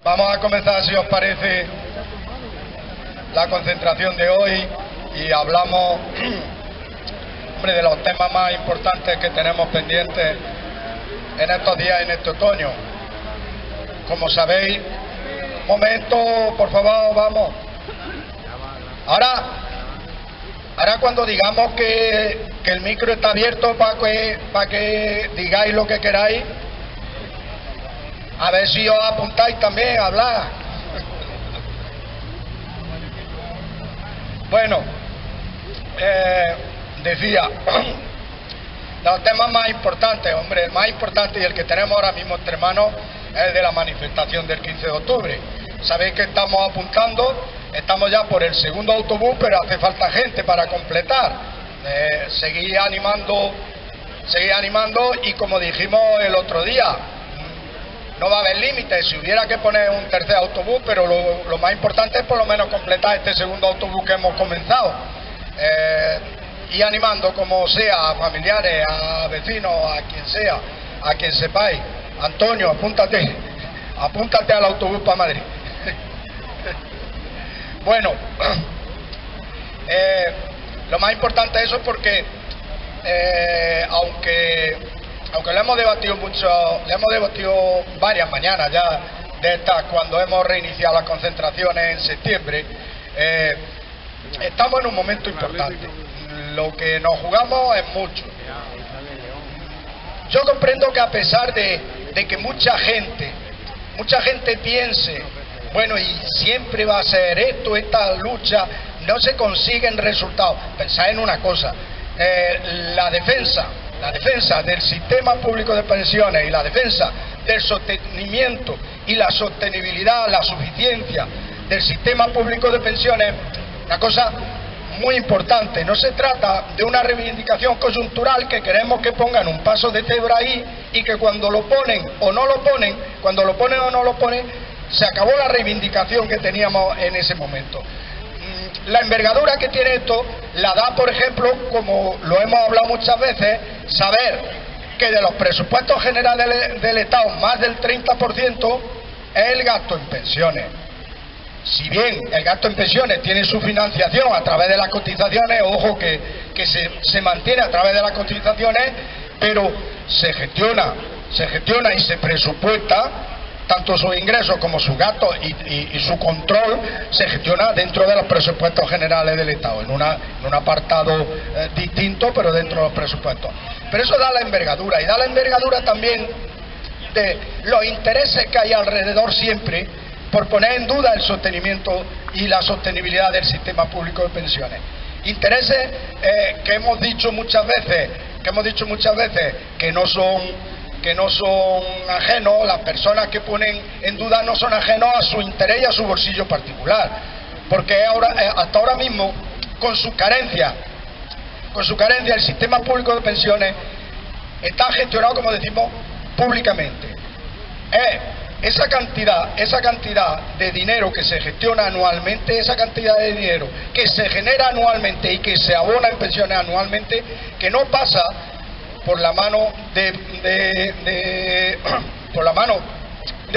Vamos a comenzar, si os parece, la concentración de hoy y hablamos hombre, de los temas más importantes que tenemos pendientes en estos días, en este otoño. Como sabéis, un momento, por favor, vamos. Ahora cuando digamos que el micro está abierto para que digáis lo que queráis, a ver si os apuntáis también a hablar. Bueno, decía, los temas más importantes, hombre, el más importante y el que tenemos ahora mismo entre manos es el de la manifestación del 15 de octubre. Sabéis que estamos apuntando, estamos ya por el segundo autobús, pero hace falta gente para completar. Seguir animando y como dijimos el otro día, no va a haber límites, si hubiera que poner un tercer autobús, pero lo más importante es por lo menos completar este segundo autobús que hemos comenzado. Y animando como sea, a familiares, a vecinos, a quien sea, a quien sepáis. Antonio, apúntate al autobús para Madrid. Bueno, lo más importante es eso porque aunque lo hemos debatido mucho, le hemos debatido varias mañanas ya de estas cuando hemos reiniciado las concentraciones en septiembre, estamos en un momento importante. Lo que nos jugamos es mucho. Yo comprendo que a pesar de que mucha gente piense, bueno, y siempre va a ser esto, esta lucha, no se consiguen resultados. Pensad en una cosa, la defensa del sistema público de pensiones y la defensa del sostenimiento y la sostenibilidad, la suficiencia del sistema público de pensiones, una cosa muy importante. No se trata de una reivindicación coyuntural que queremos que pongan un paso de cebra ahí y que cuando lo ponen o no lo ponen, cuando lo ponen o no lo ponen, se acabó la reivindicación que teníamos en ese momento. La envergadura que tiene esto la da, por ejemplo, como lo hemos hablado muchas veces, saber que de los presupuestos generales del Estado más del 30% es el gasto en pensiones. Si bien el gasto en pensiones tiene su financiación a través de las cotizaciones, ojo que se mantiene a través de las cotizaciones, pero se gestiona y se presupuesta tanto sus ingresos como sus gastos y su control se gestiona dentro de los presupuestos generales del Estado, en un apartado distinto, pero dentro de los presupuestos. Pero eso da la envergadura, y da la envergadura también de los intereses que hay alrededor siempre por poner en duda el sostenimiento y la sostenibilidad del sistema público de pensiones. Intereses que hemos dicho muchas veces que no son ajenos, las personas que ponen en duda no son ajenos a su interés y a su bolsillo particular, porque hasta ahora mismo, con su carencia, el sistema público de pensiones está gestionado, como decimos, públicamente. Esa cantidad de dinero que se gestiona anualmente, esa cantidad de dinero que se genera anualmente y que se abona en pensiones anualmente, que no pasa por la mano de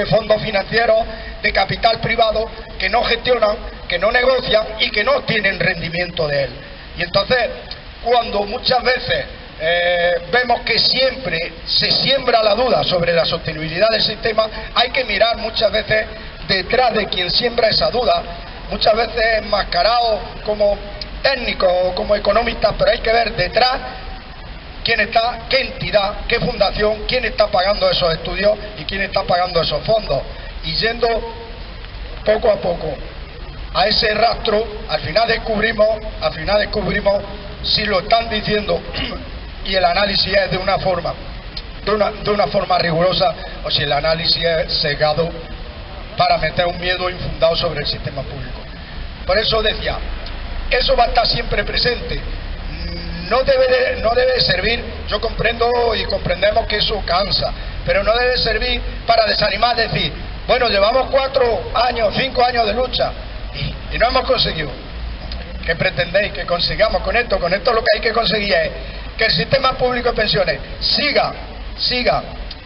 fondos financieros, de capital privado, que no gestionan, que no negocian y que no tienen rendimiento de él. Y entonces, cuando muchas veces vemos que siempre se siembra la duda sobre la sostenibilidad del sistema, hay que mirar muchas veces detrás de quien siembra esa duda, muchas veces enmascarado como técnico o como economista, pero hay que ver detrás quién está, qué entidad, qué fundación, quién está pagando esos estudios y quién está pagando esos fondos. Y yendo poco a poco a ese rastro, al final descubrimos si lo están diciendo y el análisis es de una forma rigurosa, o si el análisis es sesgado para meter un miedo infundado sobre el sistema público. Por eso decía, eso va a estar siempre presente. No debe servir, yo comprendo y comprendemos que eso cansa, pero no debe servir para desanimar, decir, bueno, llevamos 4 años, 5 años de lucha y no hemos conseguido. ¿Qué pretendéis que consigamos con esto? Con esto lo que hay que conseguir es que el sistema público de pensiones siga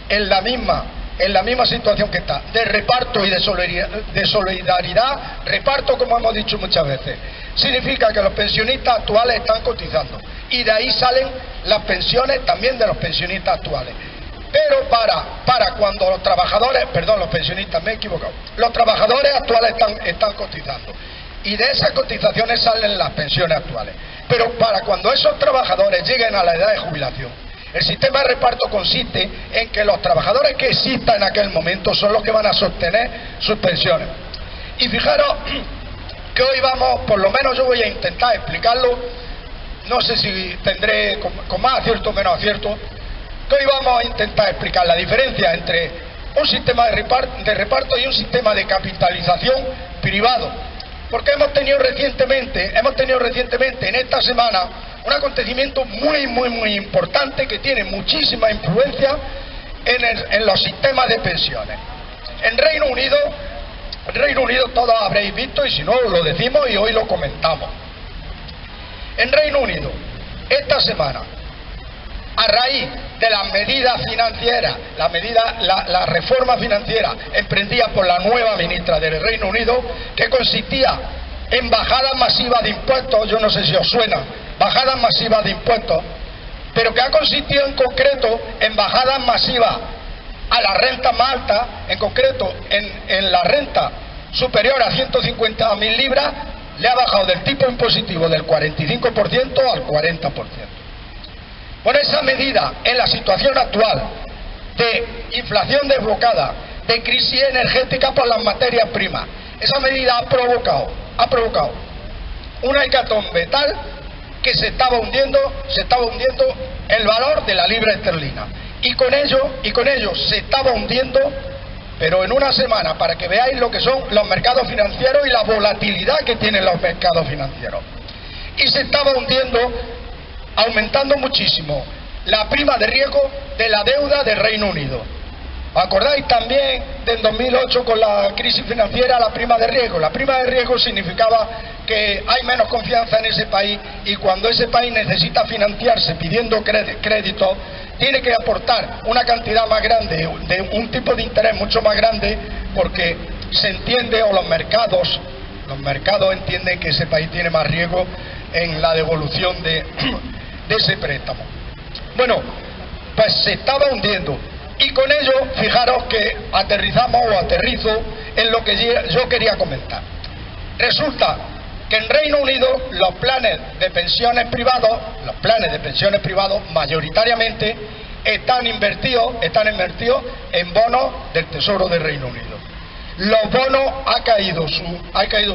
en la misma en la misma situación que está, de reparto y de solidaridad. Reparto, como hemos dicho muchas veces, significa que los pensionistas actuales están cotizando y de ahí salen las pensiones también de los pensionistas actuales. Pero para cuando los trabajadores, perdón, los pensionistas, me he equivocado, los trabajadores actuales están cotizando y de esas cotizaciones salen las pensiones actuales. Pero para cuando esos trabajadores lleguen a la edad de jubilación, el sistema de reparto consiste en que los trabajadores que existan en aquel momento son los que van a sostener sus pensiones. Y fijaros que hoy vamos, por lo menos yo voy a intentar explicarlo, no sé si tendré con más acierto o menos acierto, que hoy vamos a intentar explicar la diferencia entre un sistema de reparto y un sistema de capitalización privado. Porque hemos tenido recientemente en esta semana un acontecimiento muy importante que tiene muchísima influencia en los sistemas de pensiones. En Reino Unido todos habréis visto, y si no lo decimos y hoy lo comentamos. En Reino Unido, esta semana, a raíz de las medidas financieras, la reforma financiera emprendida por la nueva ministra del Reino Unido, que consistía en bajadas masivas de impuestos, yo no sé si os suena, bajadas masivas de impuestos, pero que ha consistido en concreto en bajadas masivas a la renta más alta, en concreto en la renta superior a 150.000 libras, le ha bajado del tipo impositivo del 45% al 40%. Bueno, esa medida en la situación actual de inflación desbocada, de crisis energética por las materias primas, esa medida ha provocado una hecatombe tal que se estaba hundiendo el valor de la libra esterlina. Y con ello se estaba hundiendo, pero en una semana, para que veáis lo que son los mercados financieros y la volatilidad que tienen los mercados financieros. Y se estaba hundiendo, aumentando muchísimo la prima de riesgo de la deuda del Reino Unido. ¿Os acordáis también del 2008 con la crisis financiera, la prima de riesgo? La prima de riesgo significaba que hay menos confianza en ese país y cuando ese país necesita financiarse pidiendo crédito, tiene que aportar una cantidad más grande, de un tipo de interés mucho más grande, porque se entiende, o los mercados entienden que ese país tiene más riesgo en la devolución de ese préstamo. Bueno, pues se estaba hundiendo. Y con ello, fijaros que aterrizo en lo que yo quería comentar. Resulta que en Reino Unido los planes de pensiones privados mayoritariamente están invertidos en bonos del Tesoro del Reino Unido. Los bonos ha caído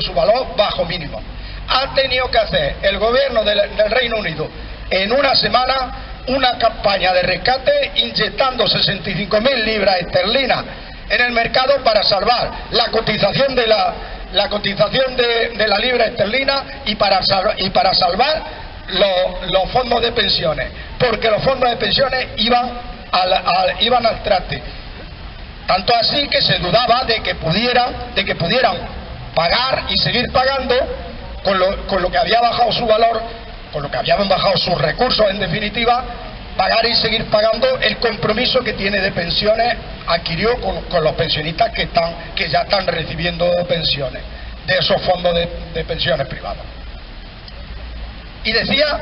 su valor bajo mínimo. Ha tenido que hacer el gobierno del Reino Unido en una semana una campaña de rescate inyectando 65.000 libras esterlinas en el mercado para salvar la cotización de la libra esterlina y para salvar los fondos de pensiones, porque los fondos de pensiones iban al traste. Tanto así que se dudaba de que pudieran pagar y seguir pagando con lo que había bajado su valor, con lo que habían bajado sus recursos, en definitiva, pagar y seguir pagando el compromiso que tiene de pensiones, adquirió con los pensionistas que ya están recibiendo pensiones de esos fondos de pensiones privados. Y decía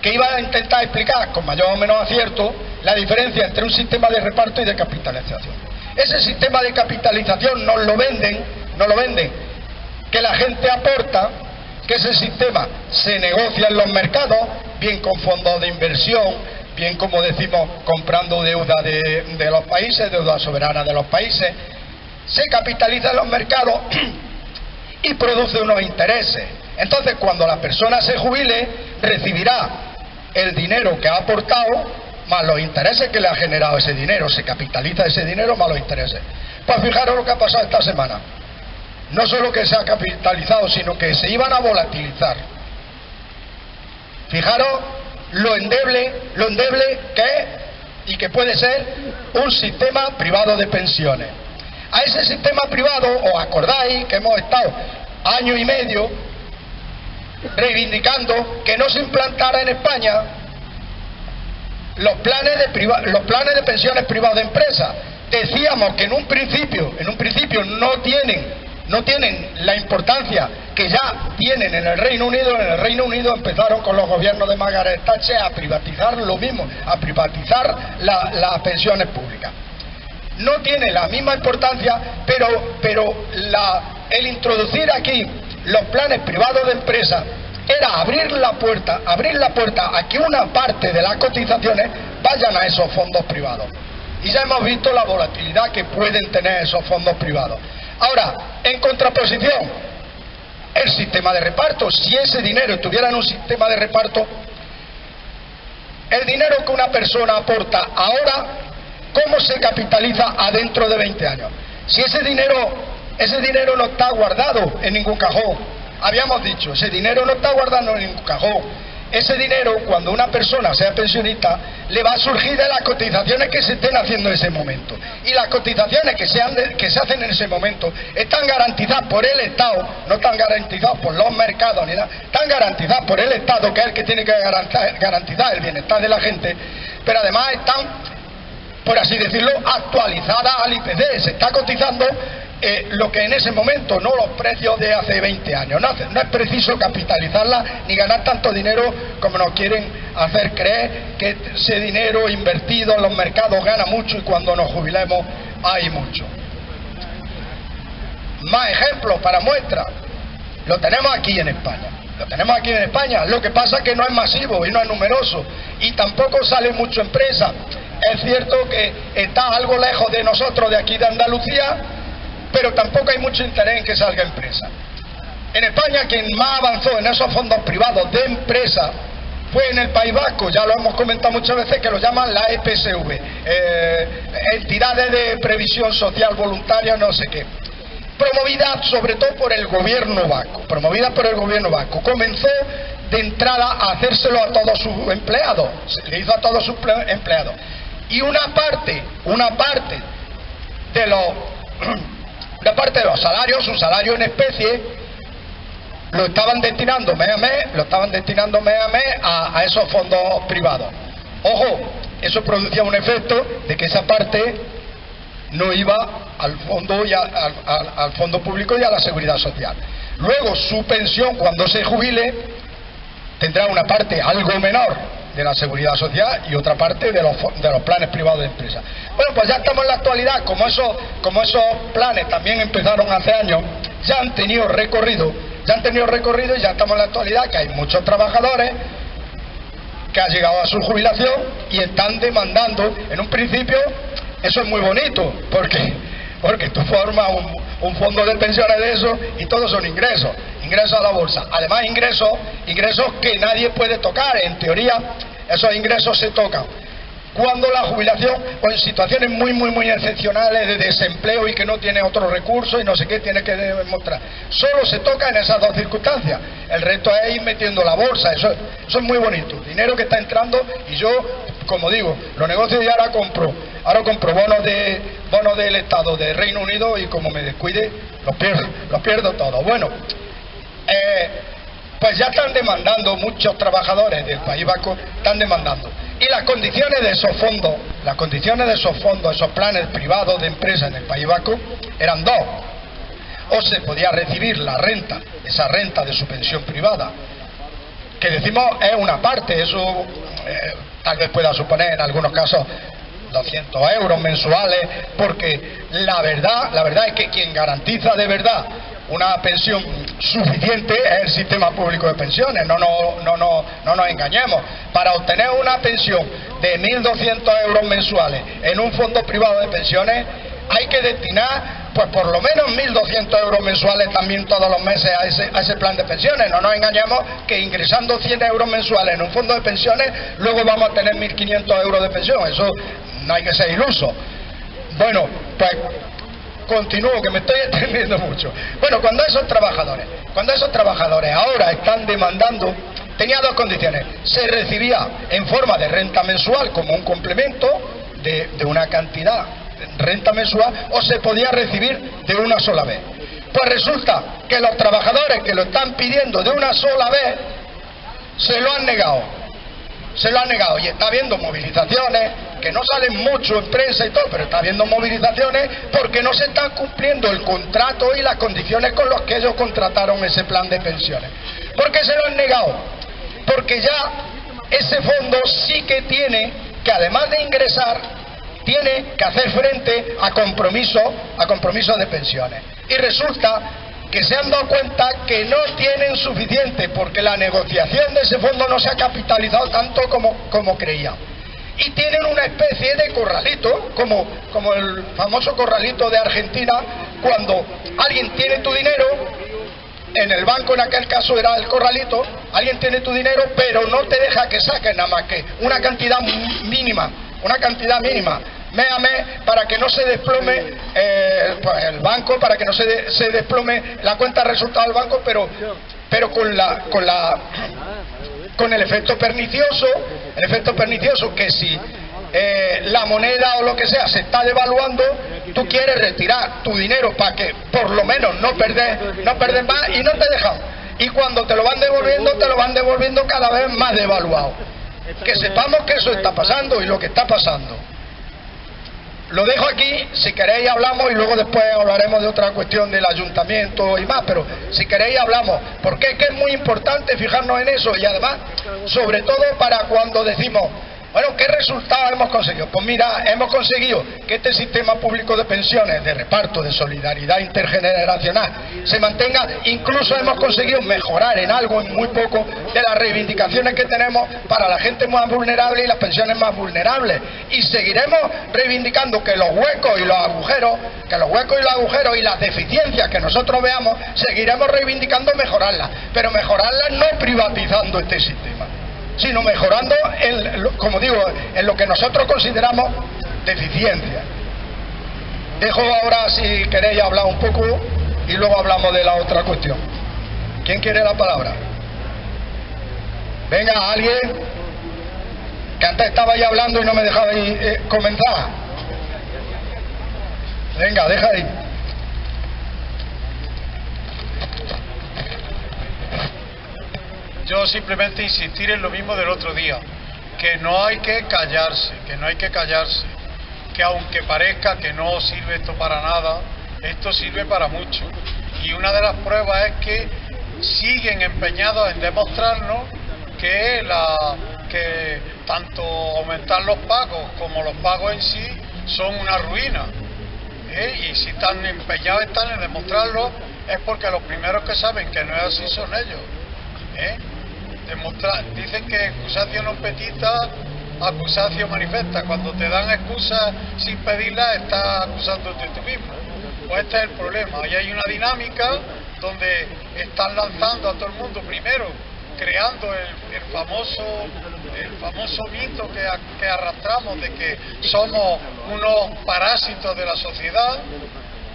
que iba a intentar explicar con mayor o menos acierto la diferencia entre un sistema de reparto y de capitalización. Ese sistema de capitalización nos lo venden, que la gente aporta, que ese sistema se negocia en los mercados, bien con fondos de inversión, bien, como decimos, comprando deuda de los países, deuda soberana de los países, se capitaliza en los mercados y produce unos intereses. Entonces, cuando la persona se jubile, recibirá el dinero que ha aportado más los intereses que le ha generado ese dinero. Se capitaliza ese dinero más los intereses. Pues fijaros lo que ha pasado esta semana. No solo que se ha capitalizado, sino que se iban a volatilizar. Fijaros lo endeble que es y que puede ser un sistema privado de pensiones. A ese sistema privado, ¿os acordáis que hemos estado año y medio reivindicando que no se implantara en España los planes de pensiones privados de empresas? decíamos que en un principio no tienen la importancia que ya tienen en el Reino Unido. En el Reino Unido empezaron con los gobiernos de Margaret Thatcher a privatizar lo mismo, a privatizar las pensiones públicas. No tiene la misma importancia, pero el introducir aquí los planes privados de empresa era abrir la puerta a que una parte de las cotizaciones vayan a esos fondos privados. Y ya hemos visto la volatilidad que pueden tener esos fondos privados. Ahora, en contraposición, el sistema de reparto, si ese dinero estuviera en un sistema de reparto, el dinero que una persona aporta ahora, ¿cómo se capitaliza adentro de 20 años? Si ese dinero no está guardado en ningún cajón. Habíamos dicho, ese dinero no está guardado en ningún cajón. Ese dinero, cuando una persona sea pensionista, le va a surgir de las cotizaciones que se estén haciendo en ese momento. Y las cotizaciones que se hacen en ese momento están garantizadas por el Estado, no están garantizadas por los mercados ni nada, están garantizadas por el Estado, que es el que tiene que garantizar el bienestar de la gente, pero además están, por así decirlo, actualizadas al IPC. Se está cotizando lo que en ese momento, no los precios de hace 20 años. No es preciso capitalizarla ni ganar tanto dinero como nos quieren hacer creer, que ese dinero invertido en los mercados gana mucho y cuando nos jubilemos hay mucho. Más ejemplos para muestra. Lo tenemos aquí en España. Lo que pasa es que no es masivo y no es numeroso y tampoco sale mucho empresa. Es cierto que está algo lejos de nosotros, de aquí de Andalucía, pero tampoco hay mucho interés en que salga empresa. En España, quien más avanzó en esos fondos privados de empresa fue en el País Vasco. Ya lo hemos comentado muchas veces, que lo llaman la EPSV, entidades de previsión social voluntaria, no sé qué, promovida sobre todo por el gobierno vasco. Comenzó de entrada a hacérselo a todos sus empleados, se le hizo a todos sus empleados, y una parte de los salarios, un salario en especie, lo estaban destinando mes a mes a esos fondos privados. Ojo, eso producía un efecto de que esa parte no iba al fondo al fondo público y a la seguridad social. Luego, su pensión, cuando se jubile, tendrá una parte algo menor de la seguridad social y otra parte de los planes privados de empresa. Bueno, pues ya estamos en la actualidad, como esos planes también empezaron hace años, ya han tenido recorrido y ya estamos en la actualidad, que hay muchos trabajadores que han llegado a su jubilación y están demandando. En un principio eso es muy bonito, porque tú formas un fondo de pensiones de eso y todos son ingresos a la bolsa. Además, ingresos que nadie puede tocar. En teoría, esos ingresos se tocan cuando la jubilación, o en situaciones muy excepcionales de desempleo y que no tiene otro recurso y no sé qué tiene que demostrar. Solo se toca en esas dos circunstancias. El resto es ir metiendo la bolsa. Eso es muy bonito. Dinero que está entrando, y yo, como digo, los negocios, y ahora compro bonos del Estado de Reino Unido, y como me descuide los pierdo todos. Bueno, pues ya están demandando, muchos trabajadores del País Vasco están demandando. Y las condiciones de esos fondos, esos planes privados de empresa en el País Vasco, eran dos. O se podía recibir esa renta de su pensión privada, que decimos es una parte, eso tal vez pueda suponer en algunos casos 200 euros mensuales, porque la verdad es que quien garantiza de verdad una pensión suficiente es el sistema público de pensiones. No nos engañemos. Para obtener una pensión de 1.200 euros mensuales en un fondo privado de pensiones hay que destinar pues por lo menos 1.200 euros mensuales también todos los meses a ese plan de pensiones. No nos engañemos que ingresando 100 euros mensuales en un fondo de pensiones luego vamos a tener 1.500 euros de pensión. Eso no hay que ser iluso. Bueno, pues continúo, que me estoy extendiendo mucho. Bueno, cuando esos trabajadores ahora están demandando, tenía dos condiciones: se recibía en forma de renta mensual como un complemento de una cantidad de renta mensual, o se podía recibir de una sola vez. Pues resulta que los trabajadores que lo están pidiendo de una sola vez se lo han negado, y está habiendo movilizaciones que no salen mucho en prensa y todo, pero está habiendo movilizaciones porque no se están cumpliendo el contrato y las condiciones con las que ellos contrataron ese plan de pensiones. ¿Por qué se lo han negado? Porque ya ese fondo sí que tiene que, además de ingresar, tiene que hacer frente a compromisos de pensiones. Y resulta que se han dado cuenta que no tienen suficiente, porque la negociación de ese fondo no se ha capitalizado tanto como creían. Y tienen una especie de corralito, como el famoso corralito de Argentina, cuando alguien tiene tu dinero, en el banco en aquel caso era el corralito, alguien tiene tu dinero, pero no te deja que saques nada más que una cantidad mínima, mes a mes, para que no se desplome pues el banco, para que no se desplome la cuenta de resultados del banco, pero con el efecto pernicioso, que si la moneda o lo que sea se está devaluando, tú quieres retirar tu dinero para que por lo menos no perder más, y no te dejan. Y cuando te lo van devolviendo cada vez más devaluado. Que sepamos que eso está pasando y lo que está pasando. Lo dejo aquí, si queréis hablamos y luego después hablaremos de otra cuestión del ayuntamiento y más, pero si queréis hablamos, porque es que es muy importante fijarnos en eso, y además, sobre todo para cuando decimos, bueno, ¿qué resultados hemos conseguido? Pues mira, hemos conseguido que este sistema público de pensiones, de reparto, de solidaridad intergeneracional, se mantenga. Incluso hemos conseguido mejorar en algo, en muy poco, de las reivindicaciones que tenemos para la gente más vulnerable y las pensiones más vulnerables. Y seguiremos reivindicando que los huecos y los agujeros, y las deficiencias que nosotros veamos, seguiremos reivindicando mejorarlas. Pero mejorarlas no privatizando este sistema, sino mejorando, como digo, en lo que nosotros consideramos deficiencia. Dejo ahora, si queréis, hablar un poco y luego hablamos de la otra cuestión. ¿Quién quiere la palabra? Venga, alguien, que antes estaba ya hablando y no me dejabais comenzar. Venga, deja ahí. Yo simplemente insistir en lo mismo del otro día, que no hay que callarse, que aunque parezca que no sirve esto para nada, esto sirve para mucho. Y una de las pruebas es que siguen empeñados en demostrarnos que tanto aumentar los pagos como los pagos en sí son una ruina. Y si están empeñados en demostrarlo, es porque los primeros que saben que no es así son ellos. Dicen que excusatio non petita, accusatio manifesta. Cuando te dan excusas sin pedirlas, estás acusándote tú mismo. Pues este es el problema. Ahí hay una dinámica donde están lanzando a todo el mundo, primero creando el famoso mito que arrastramos de que somos unos parásitos de la sociedad.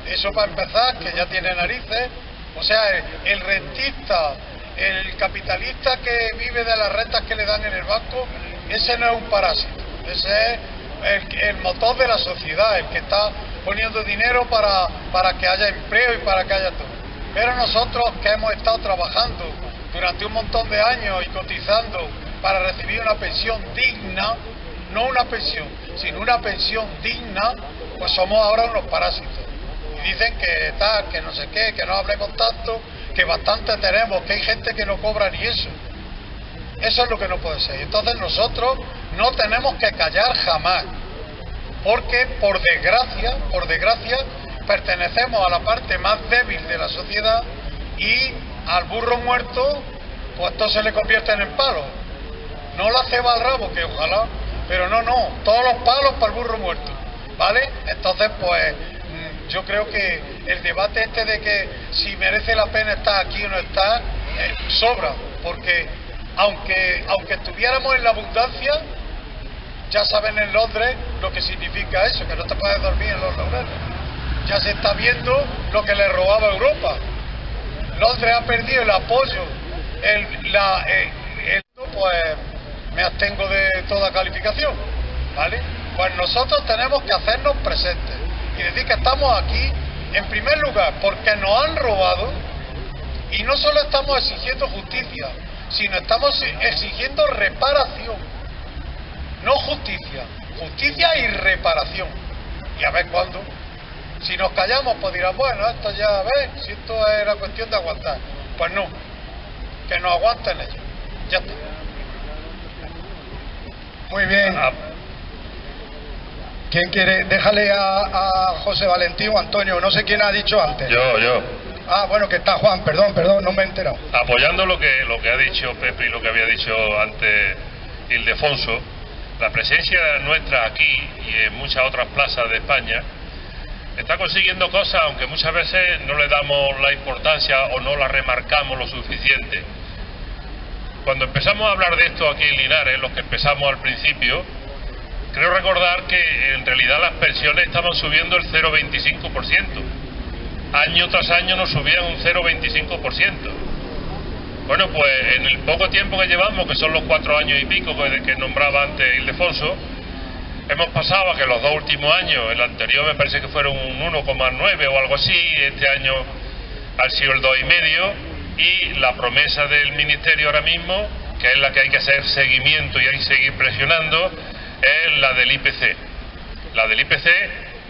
Eso para empezar, que ya tiene narices. O sea, el rentista, el capitalista que vive de las rentas que le dan en el banco, ese no es un parásito, ese es el motor de la sociedad, el que está poniendo dinero para que haya empleo y para que haya todo. Pero nosotros, que hemos estado trabajando durante un montón de años y cotizando para recibir una pensión digna, no una pensión, sino una pensión digna, pues somos ahora unos parásitos. Y dicen que no sé qué, que no hablemos tanto, que bastante tenemos, que hay gente que no cobra ni eso. Eso es lo que no puede ser. Entonces nosotros no tenemos que callar jamás, porque por desgracia pertenecemos a la parte más débil de la sociedad, y al burro muerto pues todo se le convierte en palo. No la ceba al rabo, que ojalá, pero no, todos los palos para el burro muerto, ¿vale? Entonces pues yo creo que el debate de que si merece la pena estar aquí o no estar, sobra, porque aunque estuviéramos en la abundancia, ya saben en Londres lo que significa eso, que no te puedes dormir en los laureles. Ya se está viendo lo que le robaba Europa. Londres ha perdido el apoyo, pues me abstengo de toda calificación, ¿vale? Pues nosotros tenemos que hacernos presentes y decir que estamos aquí, en primer lugar, porque nos han robado, y no solo estamos exigiendo justicia, sino estamos exigiendo reparación. No justicia, justicia y reparación. Y a ver cuándo. Si nos callamos, pues dirán, bueno, esto ya, ¿ves? Si esto era cuestión de aguantar. Pues no, que nos aguanten ellos. Ya está. Muy bien. ¿Quién quiere? Déjale a José Valentín o Antonio, no sé quién ha dicho antes. Yo. Ah, bueno, que está Juan, perdón, no me he enterado. Apoyando lo que ha dicho Pepe y lo que había dicho antes Ildefonso, la presencia nuestra aquí y en muchas otras plazas de España está consiguiendo cosas, aunque muchas veces no le damos la importancia o no la remarcamos lo suficiente. Cuando empezamos a hablar de esto aquí en Linares, los que empezamos al principio, creo recordar que en realidad las pensiones estaban subiendo el 0,25%. Año tras año nos subían un 0,25%. Bueno, pues en el poco tiempo que llevamos, que son los 4 años y pico que nombraba antes Ildefonso, hemos pasado a que los 2 últimos años, el anterior me parece que fueron un 1,9 o algo así, este año ha sido el 2,5, y la promesa del Ministerio ahora mismo, que es la que hay que hacer seguimiento y hay que seguir presionando, es la del IPC. La del IPC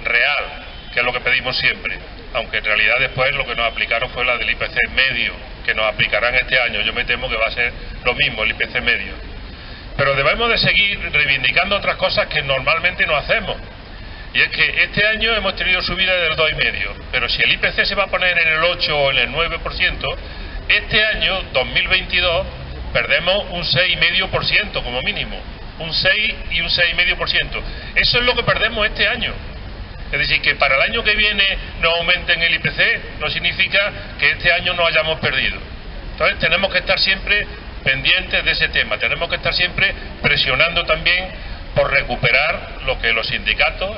real, que es lo que pedimos siempre, aunque en realidad después lo que nos aplicaron fue la del IPC medio, que nos aplicarán este año. Yo me temo que va a ser lo mismo, el IPC medio. Pero debemos de seguir reivindicando otras cosas que normalmente no hacemos. Y es que este año hemos tenido subida del 2,5, pero si el IPC se va a poner en el 8 o en el 9%, este año, 2022, perdemos un 6,5% como mínimo. Un 6 y un 6,5%. Eso es lo que perdemos este año. Es decir, que para el año que viene no aumenten el IPC, no significa que este año no hayamos perdido. Entonces tenemos que estar siempre pendientes de ese tema, tenemos que estar siempre presionando también por recuperar lo que los sindicatos,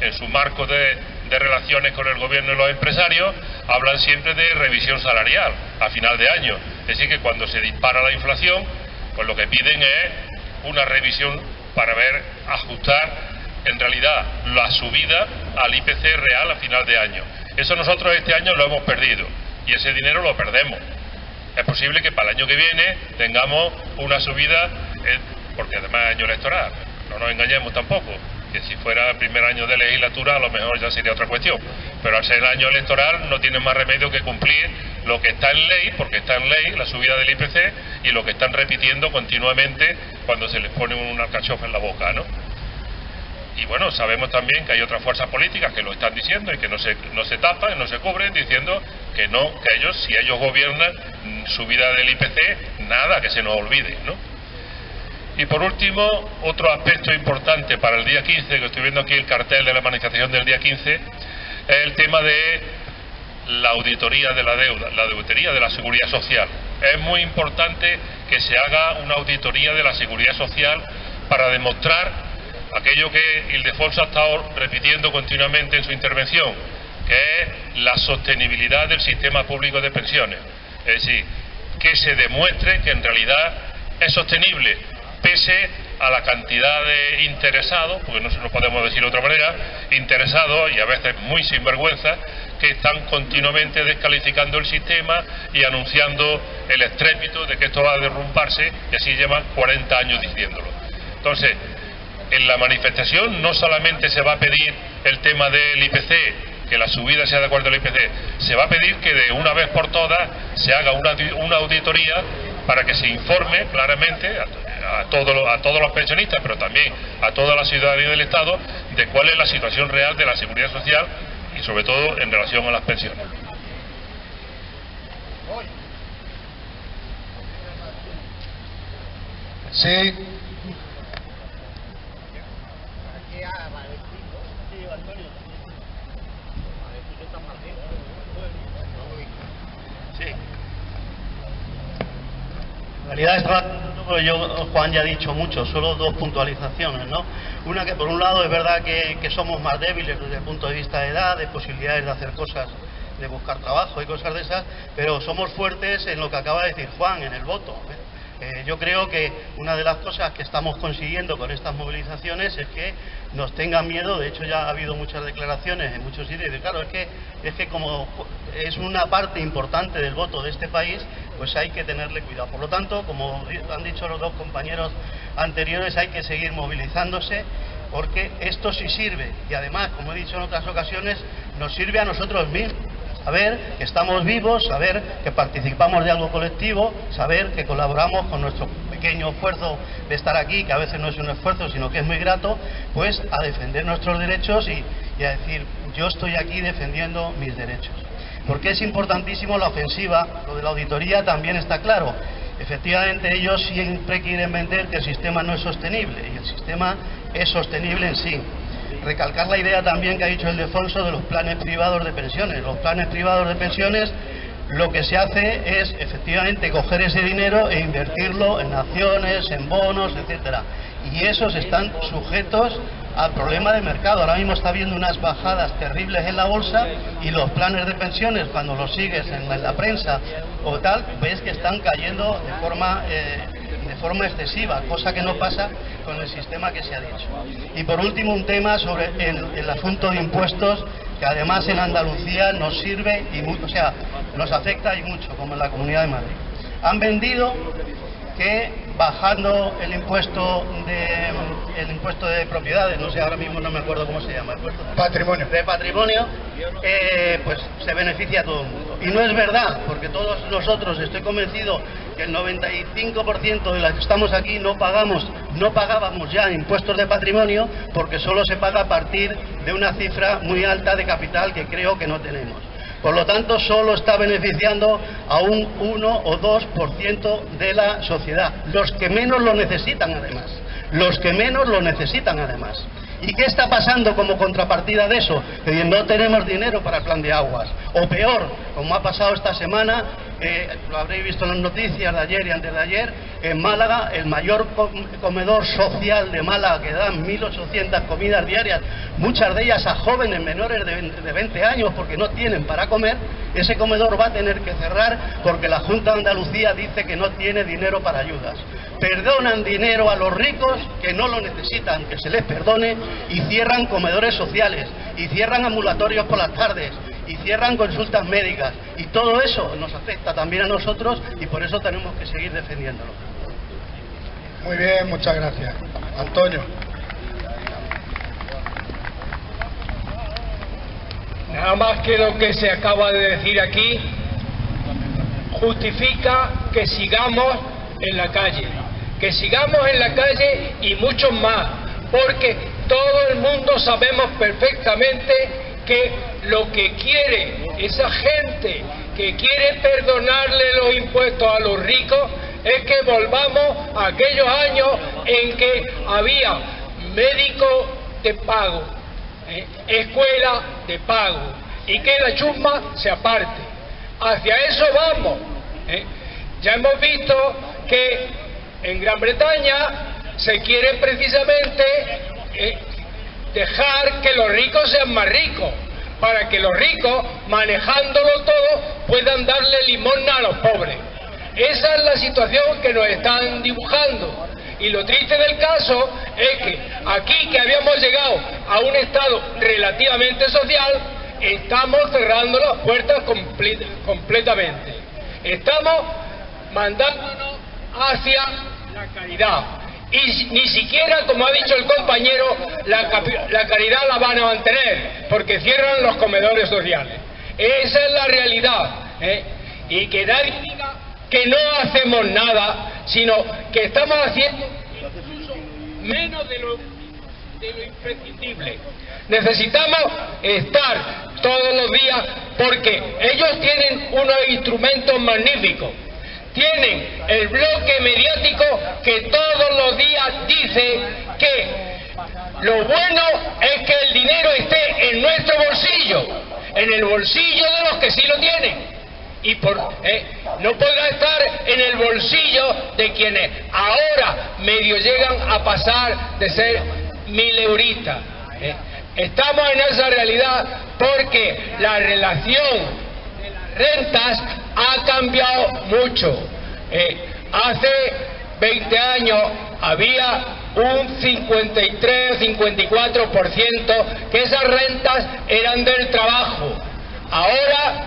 en su marco de relaciones con el gobierno y los empresarios, hablan siempre de revisión salarial a final de año. Es decir, que cuando se dispara la inflación, pues lo que piden es una revisión para ver, ajustar en realidad la subida al IPC real a final de año. Eso nosotros este año lo hemos perdido y ese dinero lo perdemos. Es posible que para el año que viene tengamos una subida, porque además es año electoral, no nos engañemos tampoco, que si fuera el primer año de legislatura a lo mejor ya sería otra cuestión, pero al ser el año electoral no tienen más remedio que cumplir lo que está en ley, porque está en ley la subida del IPC, y lo que están repitiendo continuamente cuando se les pone una alcachofa en la boca, ¿no? Y bueno, sabemos también que hay otras fuerzas políticas que lo están diciendo y que no se tapan, no se cubren, diciendo que no, que ellos, si ellos gobiernan, subida del IPC, nada, que se nos olvide, ¿no? Y por último, otro aspecto importante para el día 15, que estoy viendo aquí el cartel de la manifestación del día 15, es el tema de la auditoría de la deuda, la auditoría de la seguridad social. Es muy importante que se haga una auditoría de la seguridad social para demostrar aquello que Ildefonso ha estado repitiendo continuamente en su intervención, que es la sostenibilidad del sistema público de pensiones. Es decir, que se demuestre que en realidad es sostenible, pese a la cantidad de interesados, porque no se lo podemos decir de otra manera, interesados y a veces muy sinvergüenza, que están continuamente descalificando el sistema y anunciando el estrépito de que esto va a derrumbarse, y así llevan 40 años diciéndolo. Entonces, en la manifestación no solamente se va a pedir el tema del IPC, que la subida sea de acuerdo al IPC, se va a pedir que de una vez por todas se haga una auditoría para que se informe claramente a todos los pensionistas, pero también a toda la ciudadanía del Estado, de cuál es la situación real de la seguridad social y sobre todo en relación a las pensiones. Sí. En realidad Juan ya ha dicho mucho, solo dos puntualizaciones, ¿no? Una, que por un lado es verdad que somos más débiles desde el punto de vista de edad, de posibilidades de hacer cosas, de buscar trabajo y cosas de esas, pero somos fuertes en lo que acaba de decir Juan, en el voto, ¿eh? Yo creo que una de las cosas que estamos consiguiendo con estas movilizaciones es que nos tengan miedo. De hecho ya ha habido muchas declaraciones en muchos sitios y claro, es que como es una parte importante del voto de este país, pues hay que tenerle cuidado. Por lo tanto, como han dicho los dos compañeros anteriores, hay que seguir movilizándose porque esto sí sirve, y además, como he dicho en otras ocasiones, nos sirve a nosotros mismos. Saber que estamos vivos, saber que participamos de algo colectivo, saber que colaboramos con nuestro pequeño esfuerzo de estar aquí, que a veces no es un esfuerzo, sino que es muy grato, pues a defender nuestros derechos y a decir, yo estoy aquí defendiendo mis derechos. Porque es importantísimo la ofensiva, lo de la auditoría también está claro. Efectivamente, ellos siempre quieren vender que el sistema no es sostenible, y el sistema es sostenible en sí. Recalcar la idea también que ha dicho Ildefonso de los planes privados de pensiones. Los planes privados de pensiones, lo que se hace es efectivamente coger ese dinero e invertirlo en acciones, en bonos, etcétera. Y esos están sujetos al problema de mercado. Ahora mismo está habiendo unas bajadas terribles en la bolsa, y los planes de pensiones, cuando los sigues en la prensa o tal, ves que están cayendo de forma excesiva, cosa que no pasa con el sistema que se ha dicho. Y por último, un tema sobre el asunto de impuestos, que además en Andalucía nos sirve y o sea, nos afecta y mucho, como en la Comunidad de Madrid. Han vendido que bajando el impuesto de propiedades, no sé, ahora mismo no me acuerdo cómo se llama, de patrimonio, pues se beneficia a todo el mundo. Y no es verdad, porque todos nosotros, estoy convencido que el 95% de las que estamos aquí no pagábamos ya impuestos de patrimonio, porque solo se paga a partir de una cifra muy alta de capital que creo que no tenemos. Por lo tanto, solo está beneficiando a un 1 o 2% de la sociedad, los que menos lo necesitan además, ¿Y qué está pasando como contrapartida de eso? Que no tenemos dinero para el plan de aguas, o peor, como ha pasado esta semana, lo habréis visto en las noticias de ayer y antes de ayer, en Málaga, el mayor comedor social de Málaga, que dan 1.800 comidas diarias, muchas de ellas a jóvenes menores de 20 años porque no tienen para comer. Ese comedor va a tener que cerrar porque la Junta de Andalucía dice que no tiene dinero para ayudas. Perdonan dinero a los ricos que no lo necesitan, que se les perdone, y cierran comedores sociales, y cierran ambulatorios por las tardes, y cierran consultas médicas, y todo eso nos afecta también a nosotros, y por eso tenemos que seguir defendiéndolo. Muy bien, muchas gracias. Antonio. Nada más que lo que se acaba de decir aquí justifica que sigamos en la calle, y muchos más, porque todo el mundo sabemos perfectamente que lo que quiere esa gente que quiere perdonarle los impuestos a los ricos es que volvamos a aquellos años en que había médicos de pago, escuela de pago, y que la chusma se aparte. Hacia eso vamos. Ya hemos visto que en Gran Bretaña se quiere precisamente dejar que los ricos sean más ricos, para que los ricos, manejándolo todo, puedan darle limosna a los pobres. Esa es la situación que nos están dibujando. Y lo triste del caso es que aquí, que habíamos llegado a un estado relativamente social, estamos cerrando las puertas completamente. Estamos mandándonos hacia la caridad. Y ni siquiera, como ha dicho el compañero, la caridad la van a mantener, porque cierran los comedores sociales. Esa es la realidad, y que nadie diga que no hacemos nada, sino que estamos haciendo incluso menos de lo imprescindible. Necesitamos estar todos los días, porque ellos tienen unos instrumentos magníficos. Tienen el bloque mediático que todos los días dice que lo bueno es que el dinero esté en nuestro bolsillo, en el bolsillo de los que sí lo tienen, y no podrá estar en el bolsillo de quienes ahora medio llegan a pasar de ser 1000 euristas. Estamos en esa realidad porque la relación rentas ha cambiado mucho. Hace 20 años había un 53 o 54% que esas rentas eran del trabajo. Ahora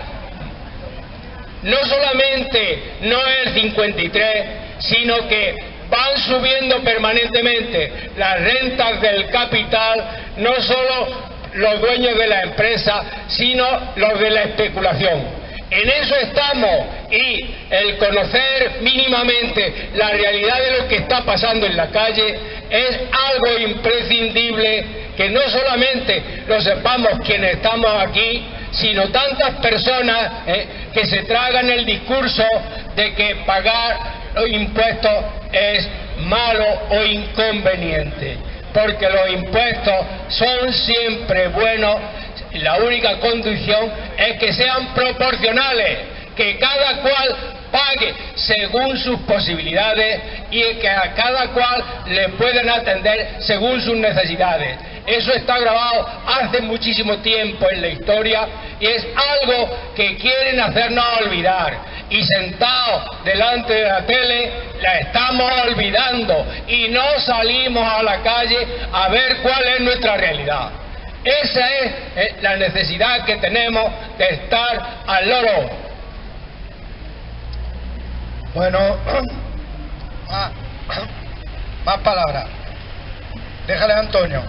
no solamente no es el 53, sino que van subiendo permanentemente las rentas del capital, no solo los dueños de la empresa, sino los de la especulación. En eso estamos, y el conocer mínimamente la realidad de lo que está pasando en la calle es algo imprescindible, que no solamente lo sepamos quienes estamos aquí, sino tantas personas que se tragan el discurso de que pagar los impuestos es malo o inconveniente, porque los impuestos son siempre buenos. La única condición es que sean proporcionales, que cada cual pague según sus posibilidades y que a cada cual le puedan atender según sus necesidades. Eso está grabado hace muchísimo tiempo en la historia y es algo que quieren hacernos olvidar. Y sentados delante de la tele la estamos olvidando y no salimos a la calle a ver cuál es nuestra realidad. Esa es la necesidad que tenemos de estar al loro. Bueno, más palabras. Déjale a Antonio.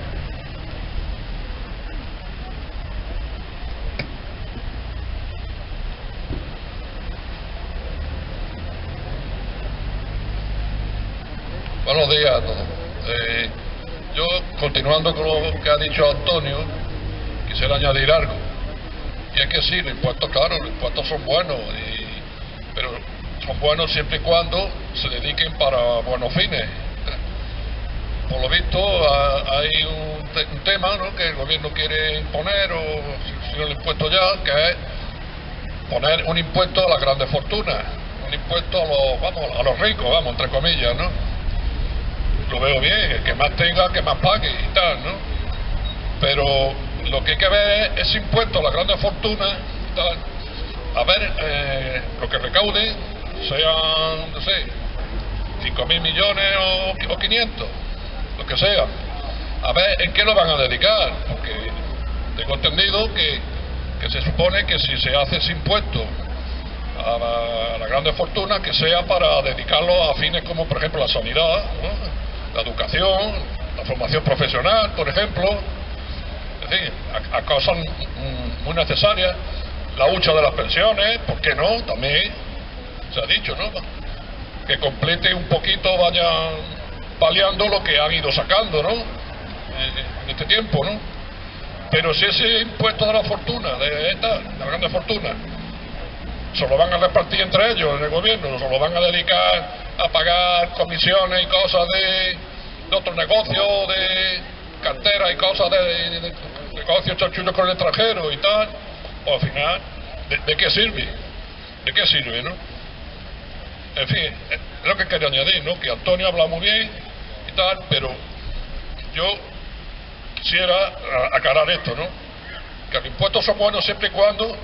Buenos días a todos. Yo, continuando con lo que ha dicho Antonio, quisiera añadir algo. Y es que sí, los impuestos, claro, los impuestos son buenos, pero son buenos siempre y cuando se dediquen para buenos fines. Por lo visto, hay un tema, ¿no?, que el gobierno quiere imponer, o si no lo ha impuesto ya, que es poner un impuesto a las grandes fortunas, un impuesto a los ricos, entre comillas, ¿no? Lo veo bien, el que más tenga, que más pague y tal, ¿no? Pero lo que hay que ver es ese impuesto a las grandes fortunas, tal, a ver lo que recauden, sean, no sé, 5.000 millones o 500, lo que sea, a ver en qué lo van a dedicar, porque tengo entendido que se supone que si se hace ese impuesto a la grandes fortunas, que sea para dedicarlo a fines como, por ejemplo, la sanidad, ¿no?, la educación, la formación profesional, por ejemplo, es decir, a cosas muy necesarias, la hucha de las pensiones, ¿por qué no? También se ha dicho, ¿no?, que complete un poquito, vaya paliando lo que han ido sacando, ¿no?, en este tiempo, ¿no? Pero si ese impuesto de la fortuna, de la grande fortuna, se lo van a repartir entre ellos en el gobierno, se lo van a dedicar a pagar comisiones y cosas de otros negocios, de cartera y cosas de negocios chanchullos con el extranjero y tal, pues al final, ¿de qué sirve? ¿De qué sirve, no? En fin, es lo que quería añadir, ¿no?, que Antonio habla muy bien y tal, pero yo quisiera aclarar esto, ¿no?, que los impuestos son buenos siempre y cuando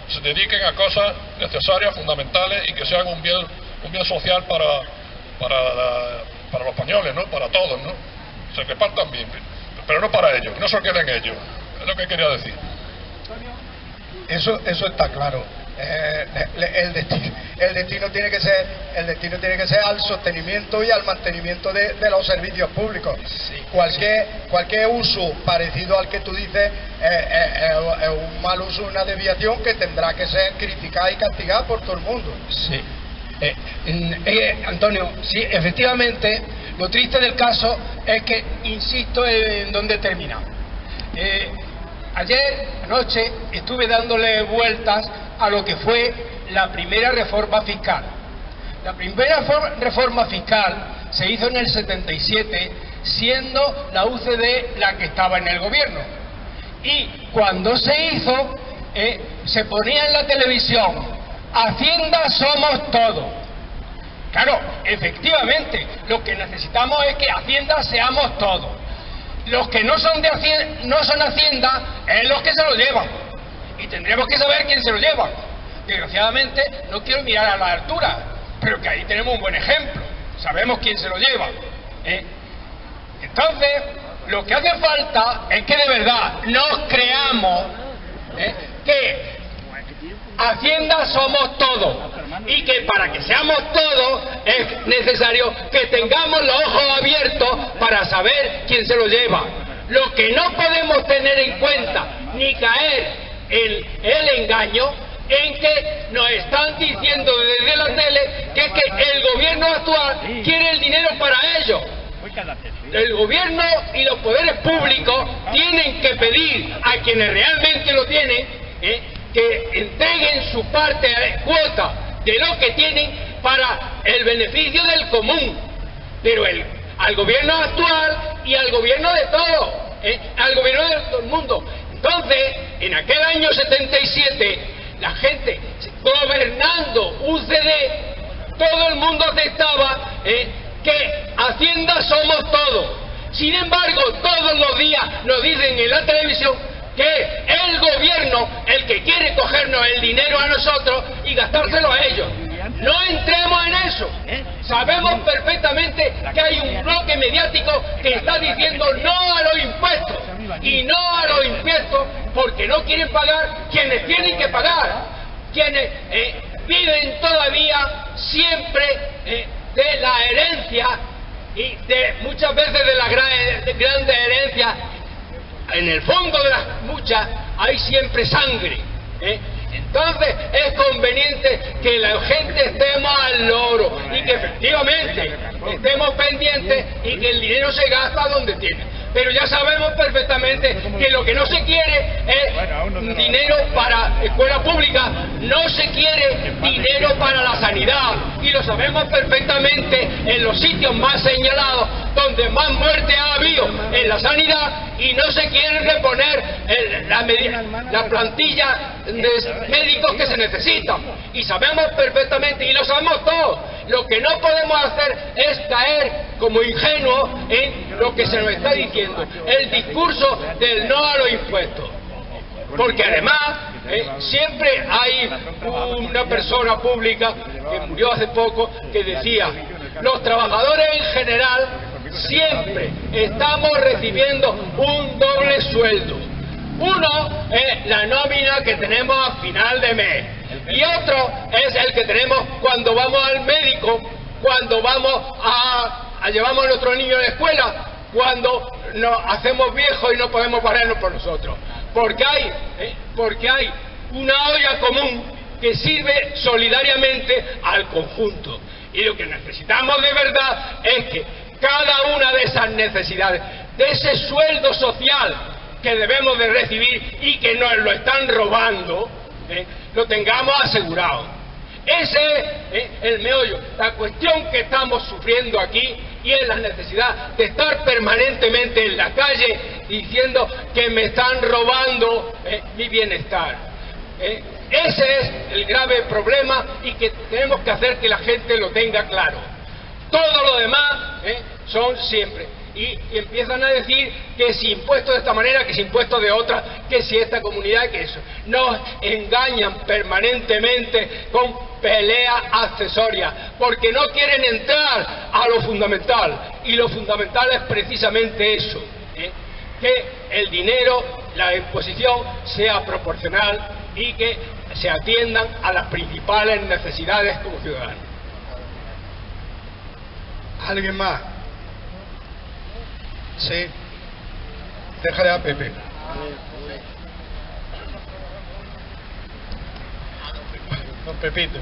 se dediquen a cosas necesarias, fundamentales, y que sean un bien social para los españoles, ¿no?, para todos, ¿no?, se repartan bien, pero no para ellos, no se queden ellos, es lo que quería decir. Eso está claro. El destino tiene que ser al sostenimiento y al mantenimiento de los servicios públicos. Sí, cualquier uso parecido al que tú dices es un mal uso, una desviación que tendrá que ser criticada y castigada por todo el mundo. Sí. Antonio, sí, efectivamente, lo triste del caso es que insisto en donde terminamos. Ayer anoche estuve dándole vueltas a lo que fue la primera reforma fiscal. La primera reforma fiscal se hizo en el 77, siendo la UCD la que estaba en el gobierno. Y cuando se hizo, se ponía en la televisión: Hacienda somos todos. Claro, efectivamente, lo que necesitamos es que Hacienda seamos todos. Los que no son Hacienda es los que se lo llevan, y tendremos que saber quién se lo lleva. Desgraciadamente no quiero mirar a la altura, pero que ahí tenemos un buen ejemplo, sabemos quién se lo lleva, Entonces lo que hace falta es que de verdad nos creamos que Hacienda somos todos, y que para que seamos todos es necesario que tengamos los ojos abiertos para saber quién se lo lleva. Lo que no podemos tener en cuenta ni caer en el engaño en que nos están diciendo desde la tele que es que el gobierno actual quiere el dinero para ellos. El gobierno y los poderes públicos tienen que pedir a quienes realmente lo tienen que entreguen su parte, cuota de lo que tienen para el beneficio del común, pero al gobierno actual y al gobierno de todos, al gobierno de todo el mundo. Entonces, en aquel año 77, la gente gobernando UCD, todo el mundo aceptaba que Hacienda somos todos. Sin embargo, todos los días nos dicen en la televisión que es el gobierno el que quiere cogernos el dinero a nosotros y gastárselo a ellos. No entremos en eso. Sabemos perfectamente que hay un bloque mediático que está diciendo no a los impuestos. Y no a los impuestos porque no quieren pagar quienes tienen que pagar. Quienes viven todavía siempre de la herencia y de muchas veces de las grandes herencias. En el fondo de las muchas hay siempre sangre. Entonces es conveniente que la gente estemos al loro y que efectivamente estemos pendientes y que el dinero se gasta donde tiene. Pero ya sabemos perfectamente que lo que no se quiere es dinero para escuela pública, no se quiere dinero para la sanidad, y lo sabemos perfectamente en los sitios más señalados donde más muerte ha habido en la sanidad, y no se quiere reponer la plantilla de médicos que se necesitan, y sabemos perfectamente, y lo sabemos todos. Lo que no podemos hacer es caer como ingenuos en lo que se nos está diciendo, el discurso del no a los impuestos. Porque además siempre hay una persona pública que murió hace poco que decía: los trabajadores en general siempre estamos recibiendo un doble sueldo. Uno es la nómina que tenemos a final de mes y otro es el que tenemos cuando vamos al médico, cuando vamos llevamos a nuestro niño a la escuela, cuando nos hacemos viejos y no podemos valernos por nosotros. Porque hay una olla común que sirve solidariamente al conjunto. Y lo que necesitamos de verdad es que cada una de esas necesidades, de ese sueldo social que debemos de recibir y que nos lo están robando, lo tengamos asegurado. Ese es el meollo, la cuestión que estamos sufriendo aquí, y es la necesidad de estar permanentemente en la calle diciendo que me están robando mi bienestar. Ese es el grave problema, y que tenemos que hacer que la gente lo tenga claro. Todo lo demás son siempre. Y empiezan a decir que si impuestos de esta manera, que si impuestos de otra, que si esta comunidad, que eso. Nos engañan permanentemente con peleas accesorias, porque no quieren entrar a lo fundamental. Y lo fundamental es precisamente eso, que el dinero, la imposición, sea proporcional y que se atiendan a las principales necesidades como ciudadanos. ¿Alguien más? Sí. Déjale a Pepe. Don Pepito.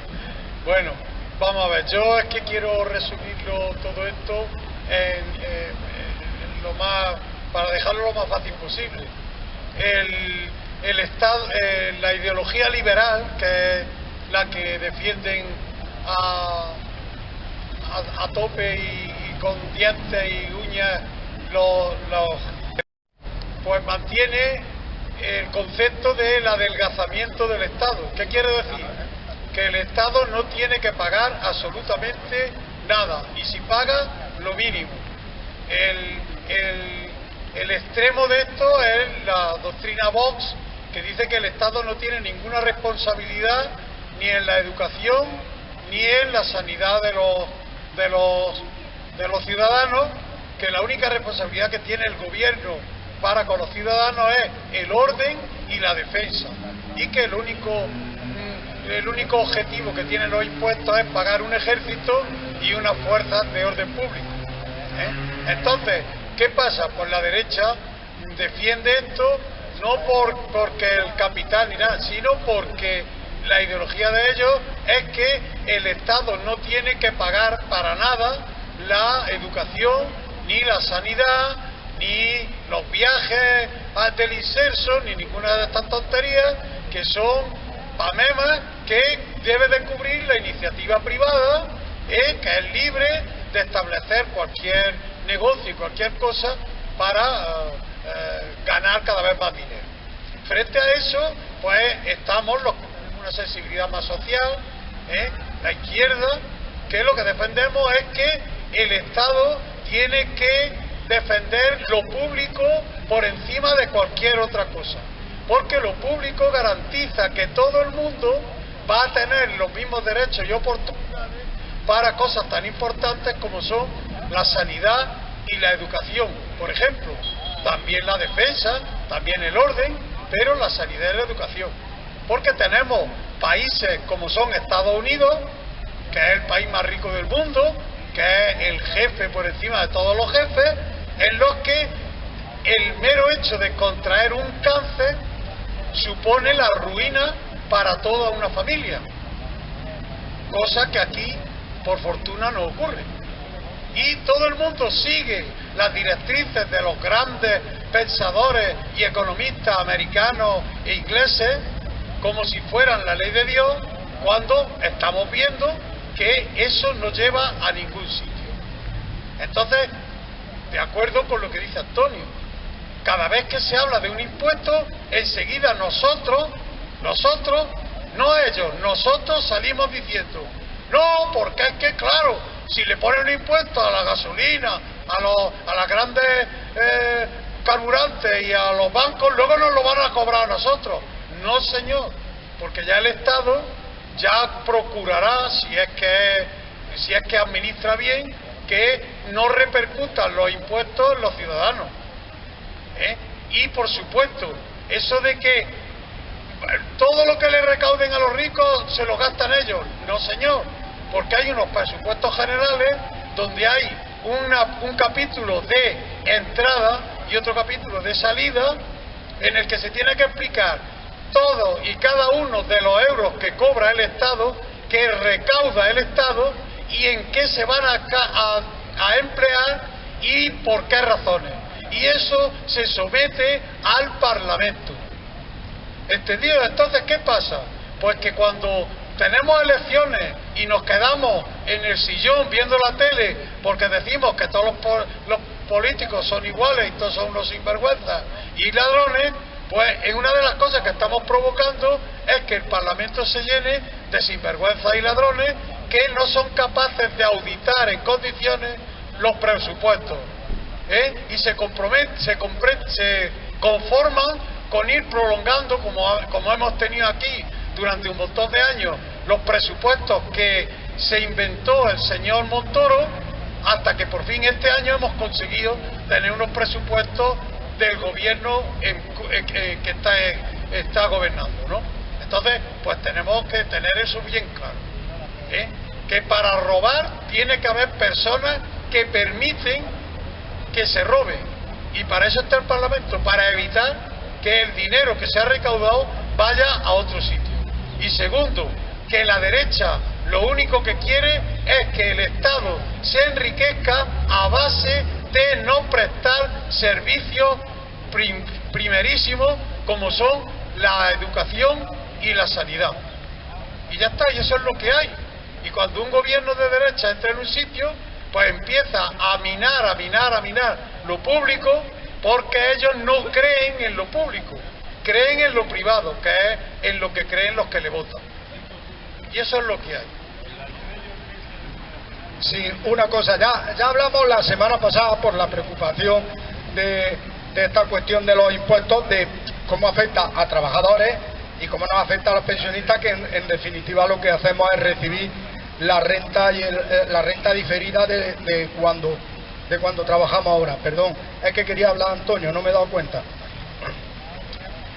Bueno, vamos a ver. Yo es que quiero resumirlo todo esto en lo más, para dejarlo lo más fácil posible. El Estado, la ideología liberal, que es la que defienden a tope y con dientes y uñas pues mantiene el concepto del adelgazamiento del Estado. ¿Qué quiere decir? Que el Estado no tiene que pagar absolutamente nada, y si paga, lo mínimo. El extremo de esto es la doctrina Vox, que dice que el Estado no tiene ninguna responsabilidad ni en la educación ni en la sanidad de los ciudadanos, que la única responsabilidad que tiene el gobierno para con los ciudadanos es el orden y la defensa, y que el único objetivo que tienen los impuestos es pagar un ejército y unas fuerzas de orden público. Entonces, ¿qué pasa? Pues la derecha defiende esto no porque el capital ni nada, sino porque la ideología de ellos es que el Estado no tiene que pagar para nada la educación, ni la sanidad, ni los viajes del inserso, ni ninguna de estas tonterías que son pamemas que debe de cubrir la iniciativa privada, que es libre de establecer cualquier negocio y cualquier cosa para ganar cada vez más dinero. Frente a eso, pues estamos una sensibilidad más social, la izquierda, que lo que defendemos es que el Estado tiene que defender lo público por encima de cualquier otra cosa, porque lo público garantiza que todo el mundo va a tener los mismos derechos y oportunidades para cosas tan importantes como son la sanidad y la educación, por ejemplo, también la defensa, también el orden, pero la sanidad y la educación, porque tenemos países como son Estados Unidos, que es el país más rico del mundo, que es el jefe por encima de todos los jefes, en los que el mero hecho de contraer un cáncer supone la ruina para toda una familia, cosa que aquí por fortuna no ocurre, y todo el mundo sigue las directrices de los grandes pensadores y economistas americanos e ingleses como si fueran la ley de Dios, cuando estamos viendo que eso no lleva a ningún sitio. Entonces, de acuerdo con lo que dice Antonio, cada vez que se habla de un impuesto, enseguida nosotros, no ellos, nosotros salimos diciendo, no, porque es que claro, si le ponen un impuesto a la gasolina, a las grandes carburantes y a los bancos, luego nos lo van a cobrar a nosotros. No, señor, porque ya el Estado ya procurará, si es que administra bien, que no repercutan los impuestos en los ciudadanos. Y por supuesto, eso de que todo lo que le recauden a los ricos se lo gastan ellos. No, señor, porque hay unos presupuestos generales donde hay un capítulo de entrada y otro capítulo de salida, en el que se tiene que explicar todo y cada uno de los euros que cobra el Estado, que recauda el Estado, y en qué se van a emplear y por qué razones. Y eso se somete al Parlamento. ¿Entendido? Entonces, ¿qué pasa? Pues que cuando tenemos elecciones y nos quedamos en el sillón viendo la tele porque decimos que todos los políticos son iguales y todos son unos sinvergüenzas y ladrones, pues en una de las cosas que estamos provocando es que el Parlamento se llene de sinvergüenzas y ladrones que no son capaces de auditar en condiciones los presupuestos, y se conforman con ir prolongando, como hemos tenido aquí durante un montón de años, los presupuestos que se inventó el señor Montoro, hasta que por fin este año hemos conseguido tener unos presupuestos del gobierno que está gobernando, ¿no? Entonces, pues tenemos que tener eso bien claro, que para robar tiene que haber personas que permiten que se robe, y para eso está el Parlamento, para evitar que el dinero que se ha recaudado vaya a otro sitio. Y segundo, que la derecha lo único que quiere es que el Estado se enriquezca a base de no prestar servicios primerísimos como son la educación y la sanidad. Y ya está, y eso es lo que hay. Y cuando un gobierno de derecha entra en un sitio, pues empieza a minar lo público, porque ellos no creen en lo público, creen en lo privado, que es en lo que creen los que le votan. Y eso es lo que hay. Sí, una cosa, ya hablamos la semana pasada por la preocupación de esta cuestión de los impuestos, de cómo afecta a trabajadores y cómo nos afecta a los pensionistas, que en definitiva lo que hacemos es recibir la renta y la renta diferida de cuando trabajamos ahora. Perdón, es que quería hablar Antonio, no me he dado cuenta.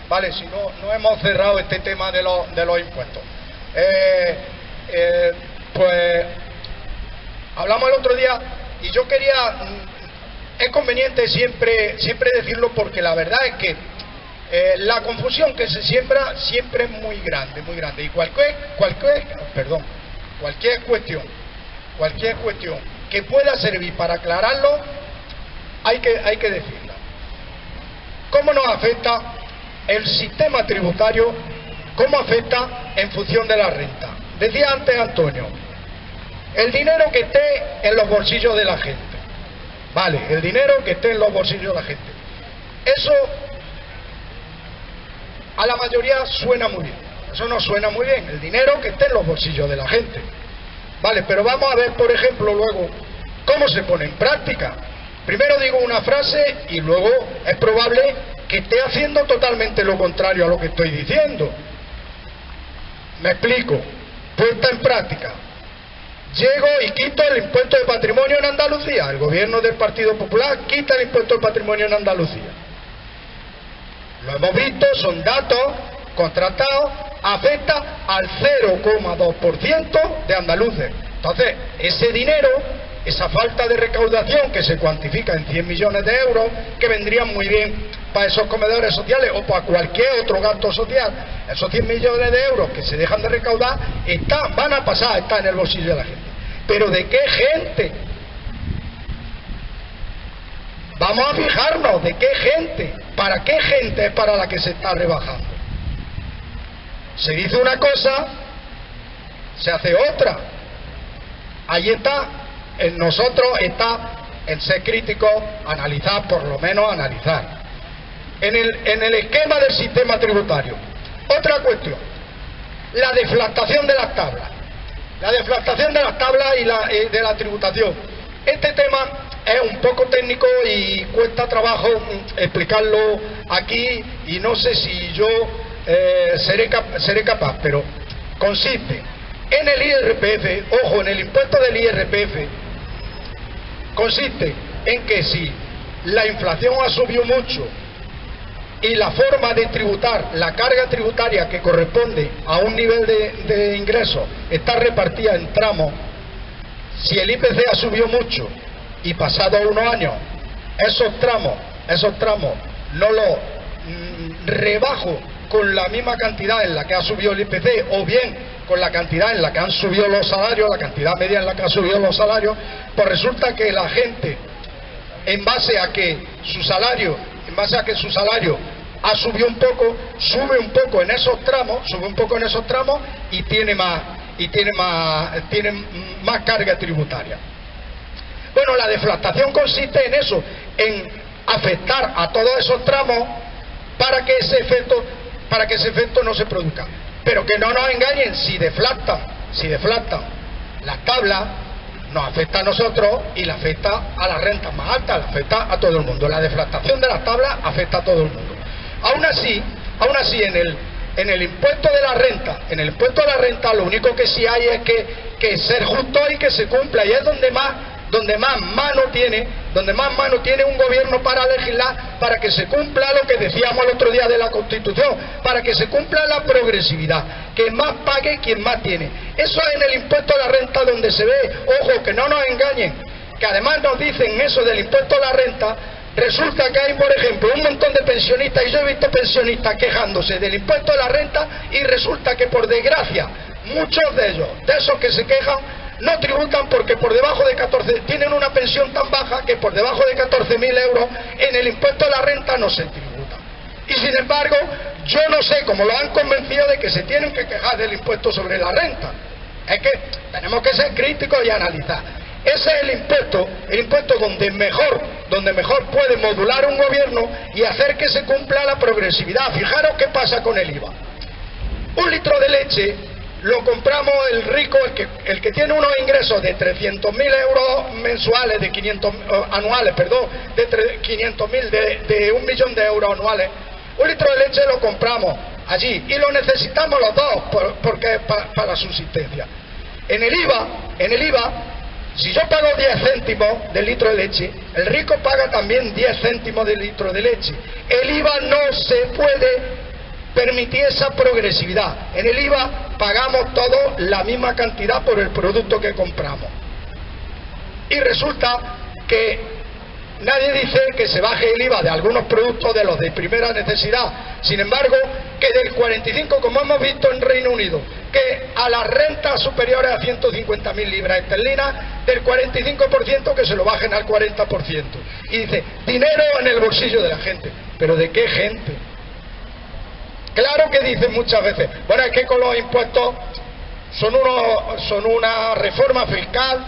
Vale, si no hemos cerrado este tema de los impuestos. Pues hablamos el otro día y yo quería, es conveniente siempre decirlo, porque la verdad es que la confusión que se siembra siempre es muy grande, y cualquier cuestión que pueda servir para aclararlo hay que decirla. ¿Cómo nos afecta el sistema tributario? ¿Cómo afecta en función de la renta? Decía antes Antonio, el dinero que esté en los bolsillos de la gente, vale, el dinero que esté en los bolsillos de la gente, eso a la mayoría suena muy bien. Eso no suena muy bien, el dinero que esté en los bolsillos de la gente, vale, pero vamos a ver, por ejemplo, luego cómo se pone en práctica. Primero digo una frase y luego es probable que esté haciendo totalmente lo contrario a lo que estoy diciendo. Me explico. Puesta en práctica. Llego y quito el impuesto de patrimonio en Andalucía. El gobierno del Partido Popular quita el impuesto de patrimonio en Andalucía. Lo hemos visto, son datos contrastados, afecta al 0,2% de andaluces. Entonces, ese dinero, esa falta de recaudación que se cuantifica en 100 millones de euros, que vendrían muy bien para esos comedores sociales o para cualquier otro gasto social, esos 100 millones de euros que se dejan de recaudar van a pasar a estar en el bolsillo de la gente. ¿Pero de qué gente? Vamos a fijarnos, ¿de qué gente? ¿Para qué gente es para la que se está rebajando? Se dice una cosa, se hace otra. Ahí está, en nosotros está el ser crítico, analizar, por lo menos analizar. En el esquema del sistema tributario. Otra cuestión, la deflactación de las tablas. La deflactación de las tablas y de la tributación. Este tema es un poco técnico y cuesta trabajo explicarlo aquí, y no sé si yo seré capaz, pero consiste en el IRPF, ojo, en el impuesto del IRPF, consiste en que si la inflación ha subido mucho y la forma de tributar, la carga tributaria que corresponde a un nivel de ingresos está repartida en tramos, si el IPC ha subido mucho y pasados unos años esos tramos no los rebajo con la misma cantidad en la que ha subido el IPC, o bien con la cantidad en la que han subido los salarios, la cantidad media en la que han subido los salarios, pues resulta que la gente, en base a que su salario ha subido un poco, sube un poco en esos tramos, y tiene más carga tributaria. Bueno, la deflactación consiste en eso, en afectar a todos esos tramos para que ese efecto no se produzca. Pero que no nos engañen, si deflactan las tablas, nos afecta a nosotros y le afecta a las rentas más altas, le afecta a todo el mundo. La deflactación de las tablas afecta a todo el mundo. Aún así en el impuesto de la renta, lo único que sí hay es que ser justo y que se cumpla, y es donde más mano tiene un gobierno para legislar, para que se cumpla lo que decíamos el otro día de la Constitución, para que se cumpla la progresividad, que más pague quien más tiene. Eso es en el impuesto de la renta donde se ve. Ojo, que no nos engañen, que además nos dicen eso del impuesto de la renta. Resulta que hay, por ejemplo, un montón de pensionistas, y yo he visto pensionistas quejándose del impuesto de la renta, y resulta que, por desgracia, muchos de ellos, de esos que se quejan, no tributan porque por debajo de 14, tienen una pensión tan baja que por debajo de 14.000 euros en el impuesto de la renta no se tributa. Y sin embargo, yo no sé cómo lo han convencido de que se tienen que quejar del impuesto sobre la renta. Es que tenemos que ser críticos y analizar. Ese es el impuesto donde mejor puede modular un gobierno y hacer que se cumpla la progresividad. Fijaros qué pasa con el IVA. Un litro de leche lo compramos el rico, el que tiene unos ingresos de 300.000 euros mensuales, de 500.000, de 1 millón de euros anuales. Un litro de leche lo compramos allí y lo necesitamos los dos porque es para la subsistencia. En el IVA, si yo pago 10 céntimos del litro de leche, el rico paga también 10 céntimos del litro de leche. El IVA no se puede permití esa progresividad. En el IVA pagamos todos la misma cantidad por el producto que compramos. Y resulta que nadie dice que se baje el IVA de algunos productos de los de primera necesidad. Sin embargo, que del 45, como hemos visto en Reino Unido, que a las rentas superiores a 150.000 libras esterlinas, del 45% que se lo bajen al 40%. Y dice, dinero en el bolsillo de la gente. ¿Pero de qué gente? Claro que dicen muchas veces, bueno, es que con los impuestos son una reforma fiscal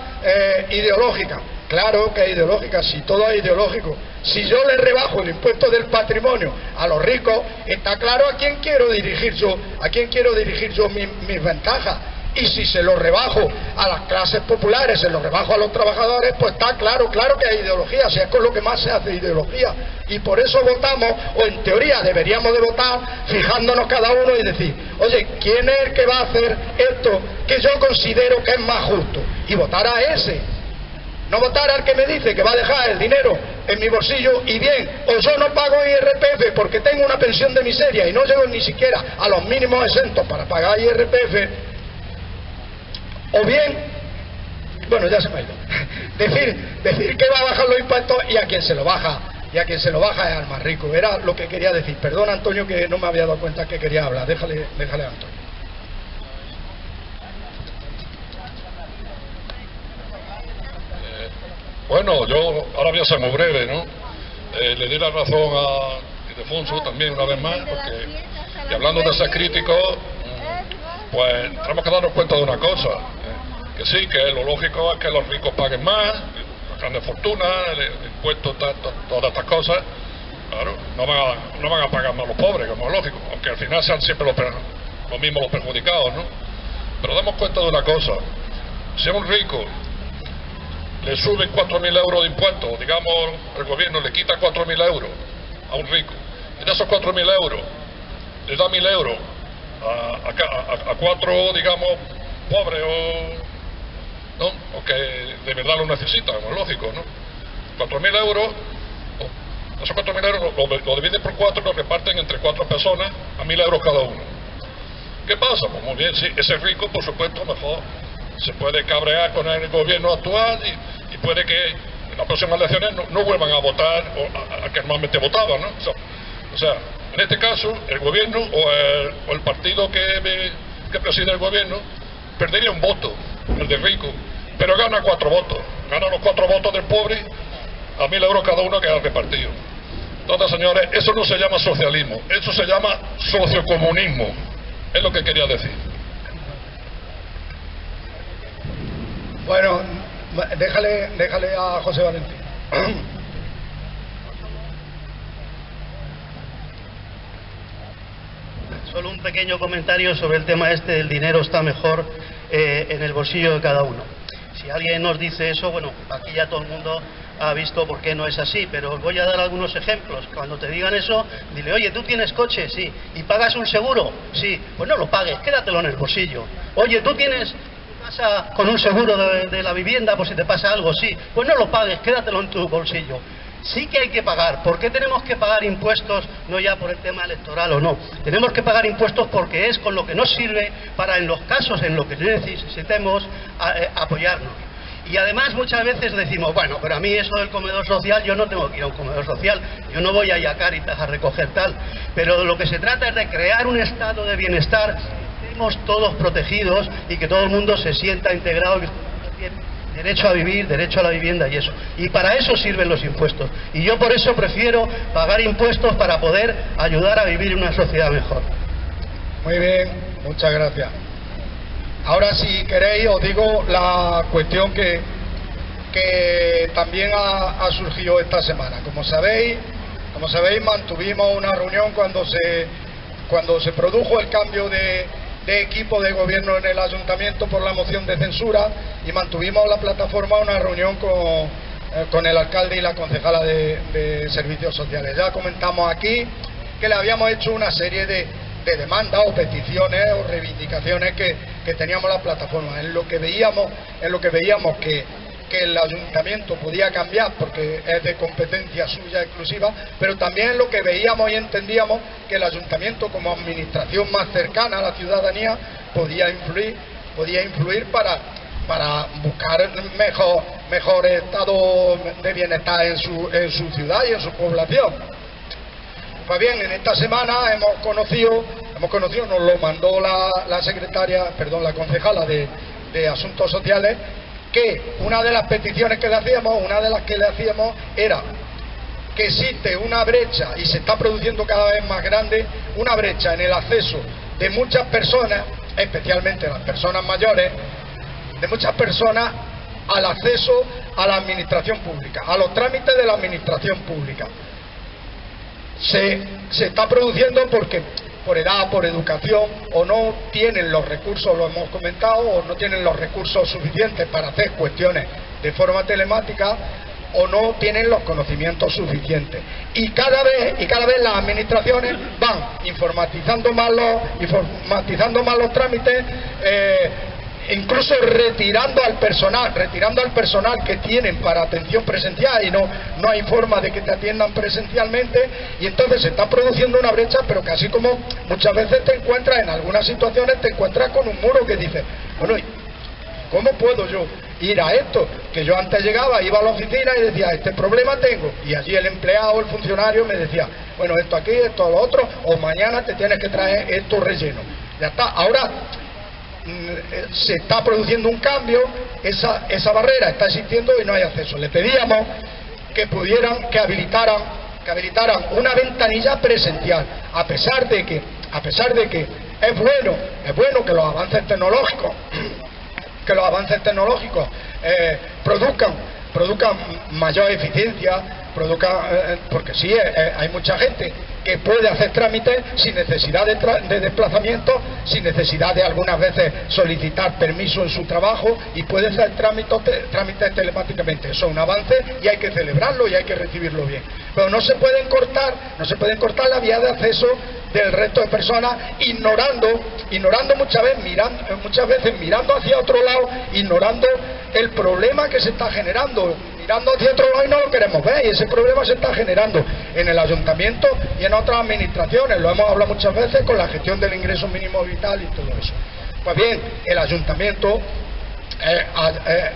ideológica. Claro que es ideológica, si todo es ideológico. Si yo le rebajo el impuesto del patrimonio a los ricos, está claro a quién quiero dirigir yo, mis ventajas. Y si se lo rebajo a las clases populares, se lo rebajo a los trabajadores, pues está claro que hay ideología, si es con lo que más se hace ideología. Y por eso votamos, o en teoría deberíamos de votar, fijándonos cada uno y decir, oye, ¿quién es el que va a hacer esto que yo considero que es más justo? Y votar a ese. No votar al que me dice que va a dejar el dinero en mi bolsillo y bien, o yo no pago IRPF porque tengo una pensión de miseria y no llego ni siquiera a los mínimos exentos para pagar IRPF, o bien, bueno, ya se me ha ido, decir que va a bajar los impuestos y a quien se lo baja es al más rico. Era lo que quería decir. Perdona, Antonio, que no me había dado cuenta que quería hablar. Déjale a Antonio. Bueno, yo ahora voy a ser muy breve, ¿no? Le di la razón a Ildefonso también una vez más, porque y hablando de ser críticos, pues tenemos que darnos cuenta de una cosa, que sí, que lo lógico es que los ricos paguen más, las grandes fortunas, el impuesto, todas estas cosas, claro, no van a pagar más los pobres, como es lógico, aunque al final sean siempre los mismos los perjudicados, ¿no? Pero damos cuenta de una cosa, si a un rico le suben 4.000 euros de impuestos, digamos, el gobierno le quita 4.000 euros a un rico, y de esos 4.000 euros le da 1.000 euros a cuatro, digamos, pobres o que de verdad lo necesitan, como es lógico, ¿no? 4.000 euros, esos 4.000 euros lo dividen por 4 y lo reparten entre 4 personas a 1.000 euros cada uno. ¿Qué pasa? Pues muy bien, sí, ese rico, por supuesto, mejor se puede cabrear con el gobierno actual y puede que en las próximas elecciones no vuelvan a votar a que normalmente votaban, ¿no? O sea, en este caso, el gobierno o el partido que preside el gobierno perdería un voto, el del rico, pero gana 4 votos. Gana los 4 votos del pobre a 1.000 euros cada uno que ha repartido. Entonces, señores, eso no se llama socialismo, eso se llama sociocomunismo. Es lo que quería decir. Bueno, déjale a José Valentín. Solo un pequeño comentario sobre el tema este del dinero está mejor en el bolsillo de cada uno. Si alguien nos dice eso, bueno, aquí ya todo el mundo ha visto por qué no es así, pero os voy a dar algunos ejemplos. Cuando te digan eso, dile, oye, ¿tú tienes coche? Sí. ¿Y pagas un seguro? Sí. Pues no lo pagues, quédatelo en el bolsillo. Oye, ¿tú tienes casa con un seguro de la vivienda por si te pasa algo? Sí. Pues no lo pagues, quédatelo en tu bolsillo. Sí que hay que pagar. ¿Por qué tenemos que pagar impuestos? No ya por el tema electoral o no. Tenemos que pagar impuestos porque es con lo que nos sirve para, en los casos en los que necesitemos, apoyarnos. Y además muchas veces decimos, bueno, pero a mí eso del comedor social, yo no tengo que ir a un comedor social, yo no voy a ir a Cáritas a recoger tal. Pero de lo que se trata es de crear un estado de bienestar, que estemos todos protegidos y que todo el mundo se sienta integrado, que derecho a vivir, derecho a la vivienda y eso. Y para eso sirven los impuestos. Y yo por eso prefiero pagar impuestos para poder ayudar a vivir en una sociedad mejor. Muy bien, muchas gracias. Ahora, si queréis, os digo la cuestión que también ha surgido esta semana. Como sabéis, mantuvimos una reunión cuando se produjo el cambio de equipo de gobierno en el ayuntamiento por la moción de censura, y mantuvimos la plataforma una reunión con el alcalde y la concejala de servicios sociales. Ya comentamos aquí que le habíamos hecho una serie de demandas o peticiones o reivindicaciones que teníamos la plataforma, en lo que veíamos que que el ayuntamiento podía cambiar porque es de competencia suya exclusiva, pero también lo que veíamos y entendíamos que el ayuntamiento, como administración más cercana a la ciudadanía, podía influir para buscar mejor estado de bienestar en su ciudad y en su población. Pues bien, en esta semana hemos conocido, nos lo mandó la concejala de Asuntos Sociales, que una de las peticiones que le hacíamos, era que existe una brecha, y se está produciendo cada vez más grande, una brecha en el acceso de muchas personas, especialmente las personas mayores, de muchas personas al acceso a la administración pública, a los trámites de la administración pública. Se está produciendo porque por edad, por educación, o no tienen los recursos, lo hemos comentado, o no tienen los recursos suficientes para hacer cuestiones de forma telemática, o no tienen los conocimientos suficientes. Y cada vez las administraciones van informatizando más los trámites, incluso retirando al personal que tienen para atención presencial, y no hay forma de que te atiendan presencialmente, y entonces se está produciendo una brecha, pero que así como muchas veces te encuentras en algunas situaciones, te encuentras con un muro que dice, bueno, ¿cómo puedo yo ir a esto? Que yo antes llegaba, iba a la oficina y decía, este problema tengo, y allí el empleado, el funcionario me decía, bueno, esto aquí, esto lo otro, o mañana te tienes que traer esto relleno. Ya está. Ahora se está produciendo un cambio, esa barrera está existiendo y no hay acceso. Le pedíamos que habilitaran una ventanilla presencial, a pesar de que es bueno que los avances tecnológicos produzcan mayor eficiencia, porque sí, hay mucha gente que puede hacer trámites sin necesidad de desplazamiento, sin necesidad de algunas veces solicitar permiso en su trabajo, y puede hacer trámites telemáticamente. Eso es un avance y hay que celebrarlo y hay que recibirlo bien. Pero no se pueden cortar la vía de acceso del resto de personas, ignorando muchas veces mirando hacia otro lado, ignorando el problema que se está generando, mirando hacia otro lado y no lo queremos ver, y ese problema se está generando en el ayuntamiento y en otras administraciones. Lo hemos hablado muchas veces con la gestión del ingreso mínimo vital y todo eso. Pues bien, el ayuntamiento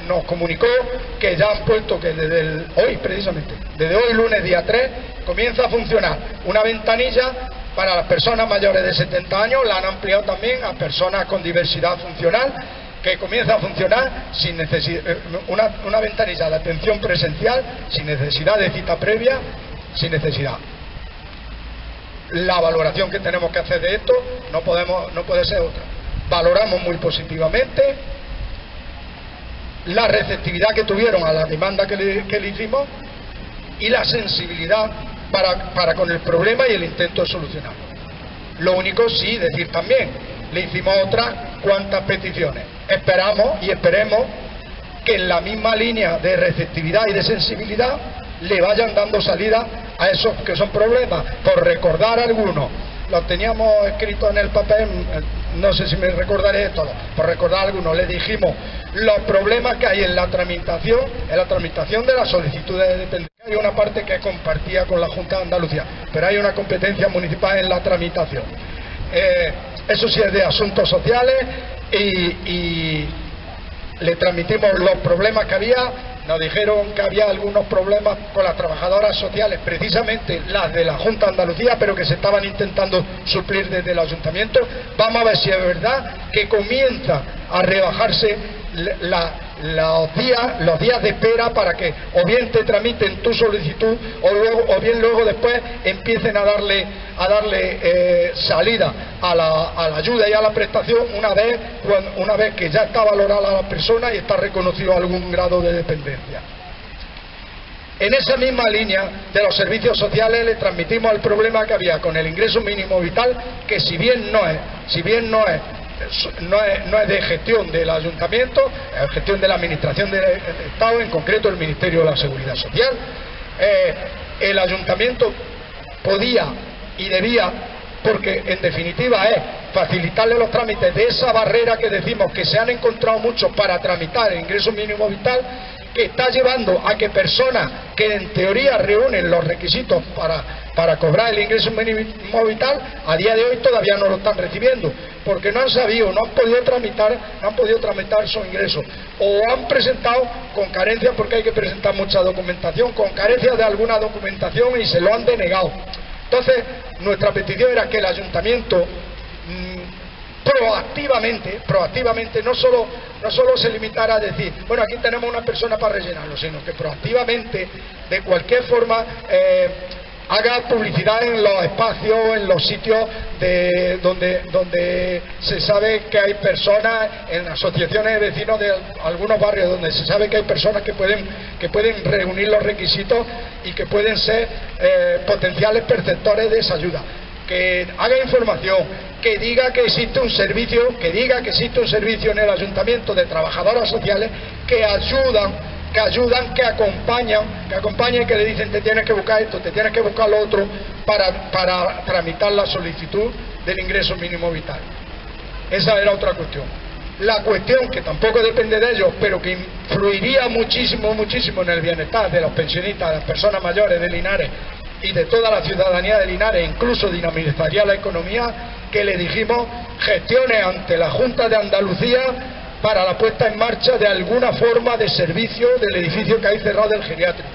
nos comunicó que ya han puesto que desde hoy lunes día 3 comienza a funcionar una ventanilla para las personas mayores de 70 años, la han ampliado también a personas con diversidad funcional, que comienza a funcionar sin una ventanilla de atención presencial, sin necesidad de cita previa, sin necesidad. La valoración que tenemos que hacer de esto no puede ser otra. Valoramos muy positivamente la receptividad que tuvieron a la demanda que le hicimos y la sensibilidad para con el problema y el intento de solucionarlo. Lo único, sí, decir también, le hicimos otras cuantas peticiones. Esperamos y esperemos que en la misma línea de receptividad y de sensibilidad le vayan dando salida a esos que son problemas. Por recordar algunos, los teníamos escritos en el papel, no sé si me recordaré todo. Por recordar algunos, le dijimos los problemas que hay en la tramitación de las solicitudes de dependencia. Hay una parte que es compartida con la Junta de Andalucía, pero hay una competencia municipal en la tramitación. Eso sí es de Asuntos Sociales, y le transmitimos los problemas que había. Nos dijeron que había algunos problemas con las trabajadoras sociales, precisamente las de la Junta de Andalucía, pero que se estaban intentando suplir desde el ayuntamiento. Vamos a ver si es verdad que comienza a rebajarse los días de espera para que o bien te tramiten tu solicitud o bien luego después empiecen a darle salida a la ayuda y a la prestación una vez que ya está valorada la persona y está reconocido algún grado de dependencia. En esa misma línea de los servicios sociales le transmitimos el problema que había con el ingreso mínimo vital, que si bien no es de gestión del ayuntamiento, es gestión de la administración del Estado, en concreto el Ministerio de la Seguridad Social. El ayuntamiento podía y debía, porque en definitiva es facilitarle los trámites de esa barrera que decimos que se han encontrado muchos para tramitar el ingreso mínimo vital, que está llevando a que personas que en teoría reúnen los requisitos para cobrar el ingreso mínimo vital, a día de hoy todavía no lo están recibiendo, porque no han sabido, no han podido tramitar su ingreso, o han presentado con carencias, porque hay que presentar mucha documentación, con carencias de alguna documentación y se lo han denegado. Entonces, nuestra petición era que el ayuntamiento proactivamente no solo se limitara a decir, bueno, aquí tenemos una persona para rellenarlo, sino que proactivamente, de cualquier forma, haga publicidad en los espacios, en los sitios donde se sabe que hay personas, en asociaciones de vecinos de algunos barrios donde se sabe que hay personas que pueden reunir los requisitos y que pueden ser potenciales perceptores de esa ayuda. Que haga información, que diga que existe un servicio, en el ayuntamiento de trabajadoras sociales que ayudan, que acompañan y que le dicen te tienes que buscar esto, te tienes que buscar lo otro para tramitar la solicitud del ingreso mínimo vital. Esa era otra cuestión. La cuestión que tampoco depende de ellos, pero que influiría muchísimo en el bienestar de los pensionistas, de las personas mayores de Linares y de toda la ciudadanía de Linares, incluso dinamizaría la economía, que le dijimos gestione ante la Junta de Andalucía para la puesta en marcha de alguna forma de servicio del edificio que hay cerrado del geriátrico.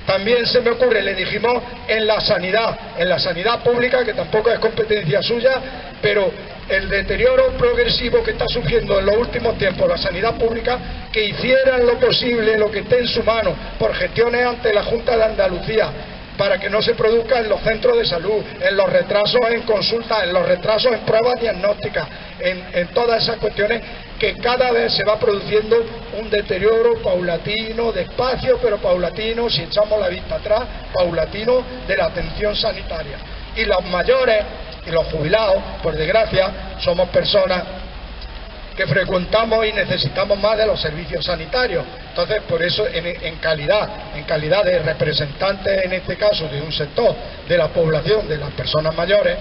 También se me ocurre, le dijimos, en la sanidad pública, que tampoco es competencia suya, pero el deterioro progresivo que está sufriendo en los últimos tiempos la sanidad pública, que hicieran lo posible, lo que esté en su mano, por gestiones ante la Junta de Andalucía, para que no se produzca en los centros de salud, en los retrasos en consultas, en los retrasos en pruebas diagnósticas, en todas esas cuestiones, que cada vez se va produciendo un deterioro paulatino, despacio pero paulatino, si echamos la vista atrás, paulatino de la atención sanitaria. Y los mayores y los jubilados, por desgracia, somos personas que frecuentamos y necesitamos más de los servicios sanitarios. Entonces, por eso, en calidad de representantes, en este caso, de un sector de la población, de las personas mayores,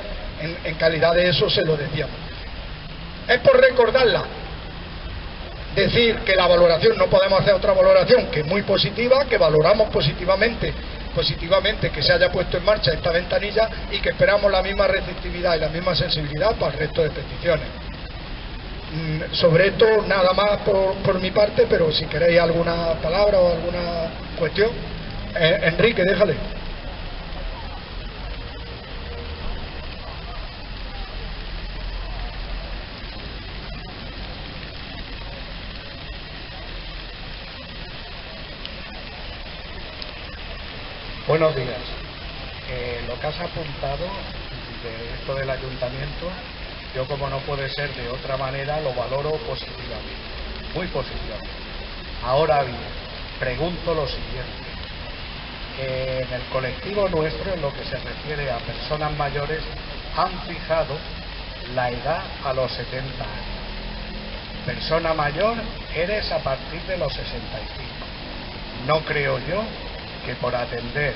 en calidad de eso se lo decíamos. Es por recordarla, decir que la valoración, no podemos hacer otra valoración que muy positiva, que valoramos positivamente que se haya puesto en marcha esta ventanilla y que esperamos la misma receptividad y la misma sensibilidad para el resto de peticiones. Sobre esto nada más por mi parte, pero si queréis alguna palabra o alguna cuestión, Enrique, déjale. Buenos días. Lo que has apuntado de esto del ayuntamiento, yo, como no puede ser de otra manera, lo valoro positivamente, muy positivamente. Ahora bien, pregunto lo siguiente. En el colectivo nuestro, en lo que se refiere a personas mayores, han fijado la edad a los 70 años. Persona mayor eres a partir de los 65. No creo yo que por atender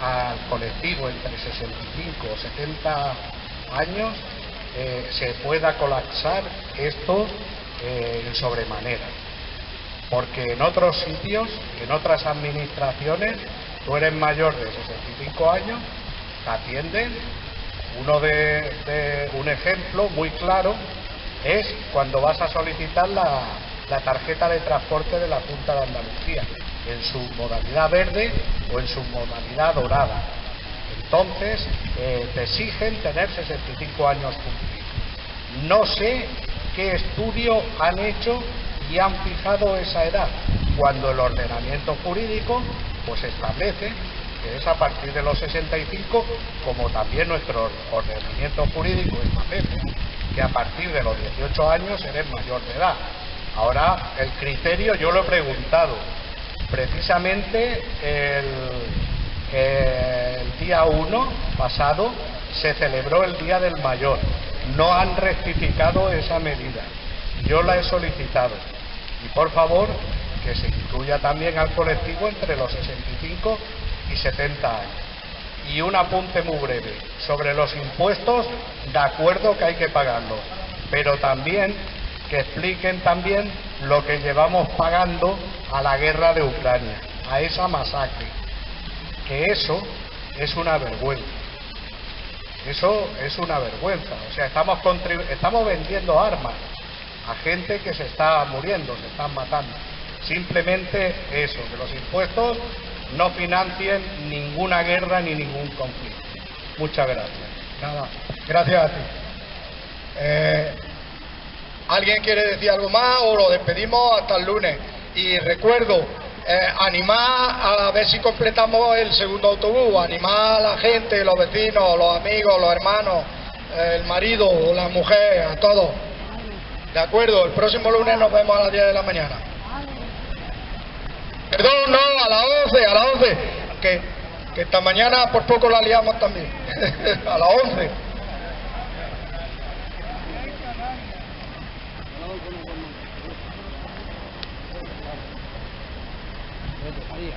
al colectivo entre 65 o 70 años se pueda colapsar esto en sobremanera, porque en otros sitios, en otras administraciones, tú eres mayor de 65 años, te atienden. Un ejemplo muy claro es cuando vas a solicitar la tarjeta de transporte de la Junta de Andalucía, en su modalidad verde o en su modalidad dorada. Entonces te exigen tener 65 años cumplidos. No sé qué estudio han hecho y han fijado esa edad, cuando el ordenamiento jurídico pues establece que es a partir de los 65, como también nuestro ordenamiento jurídico establece que a partir de los 18 años eres mayor de edad. Ahora, el criterio yo lo he preguntado. Precisamente el día 1 pasado se celebró el Día del Mayor. No han rectificado esa medida. Yo la he solicitado. Y por favor, que se incluya también al colectivo entre los 65 y 70 años. Y un apunte muy breve. Sobre los impuestos, de acuerdo que hay que pagarlos, pero también que expliquen también lo que llevamos pagando a la guerra de Ucrania, a esa masacre, que eso es una vergüenza. Eso es una vergüenza. O sea, estamos vendiendo armas a gente que se está muriendo, se están matando. Simplemente eso, que los impuestos no financien ninguna guerra ni ningún conflicto. Muchas gracias. Nada, gracias a ti. ¿Alguien quiere decir algo más o lo despedimos hasta el lunes? Y recuerdo, animar a ver si completamos el segundo autobús, animar a la gente, los vecinos, los amigos, los hermanos, el marido, la mujer, a todos. De acuerdo, el próximo lunes nos vemos a las 10 de la mañana. Perdón, no, a las 11, que esta mañana por poco la liamos también. A las 11. Ahí,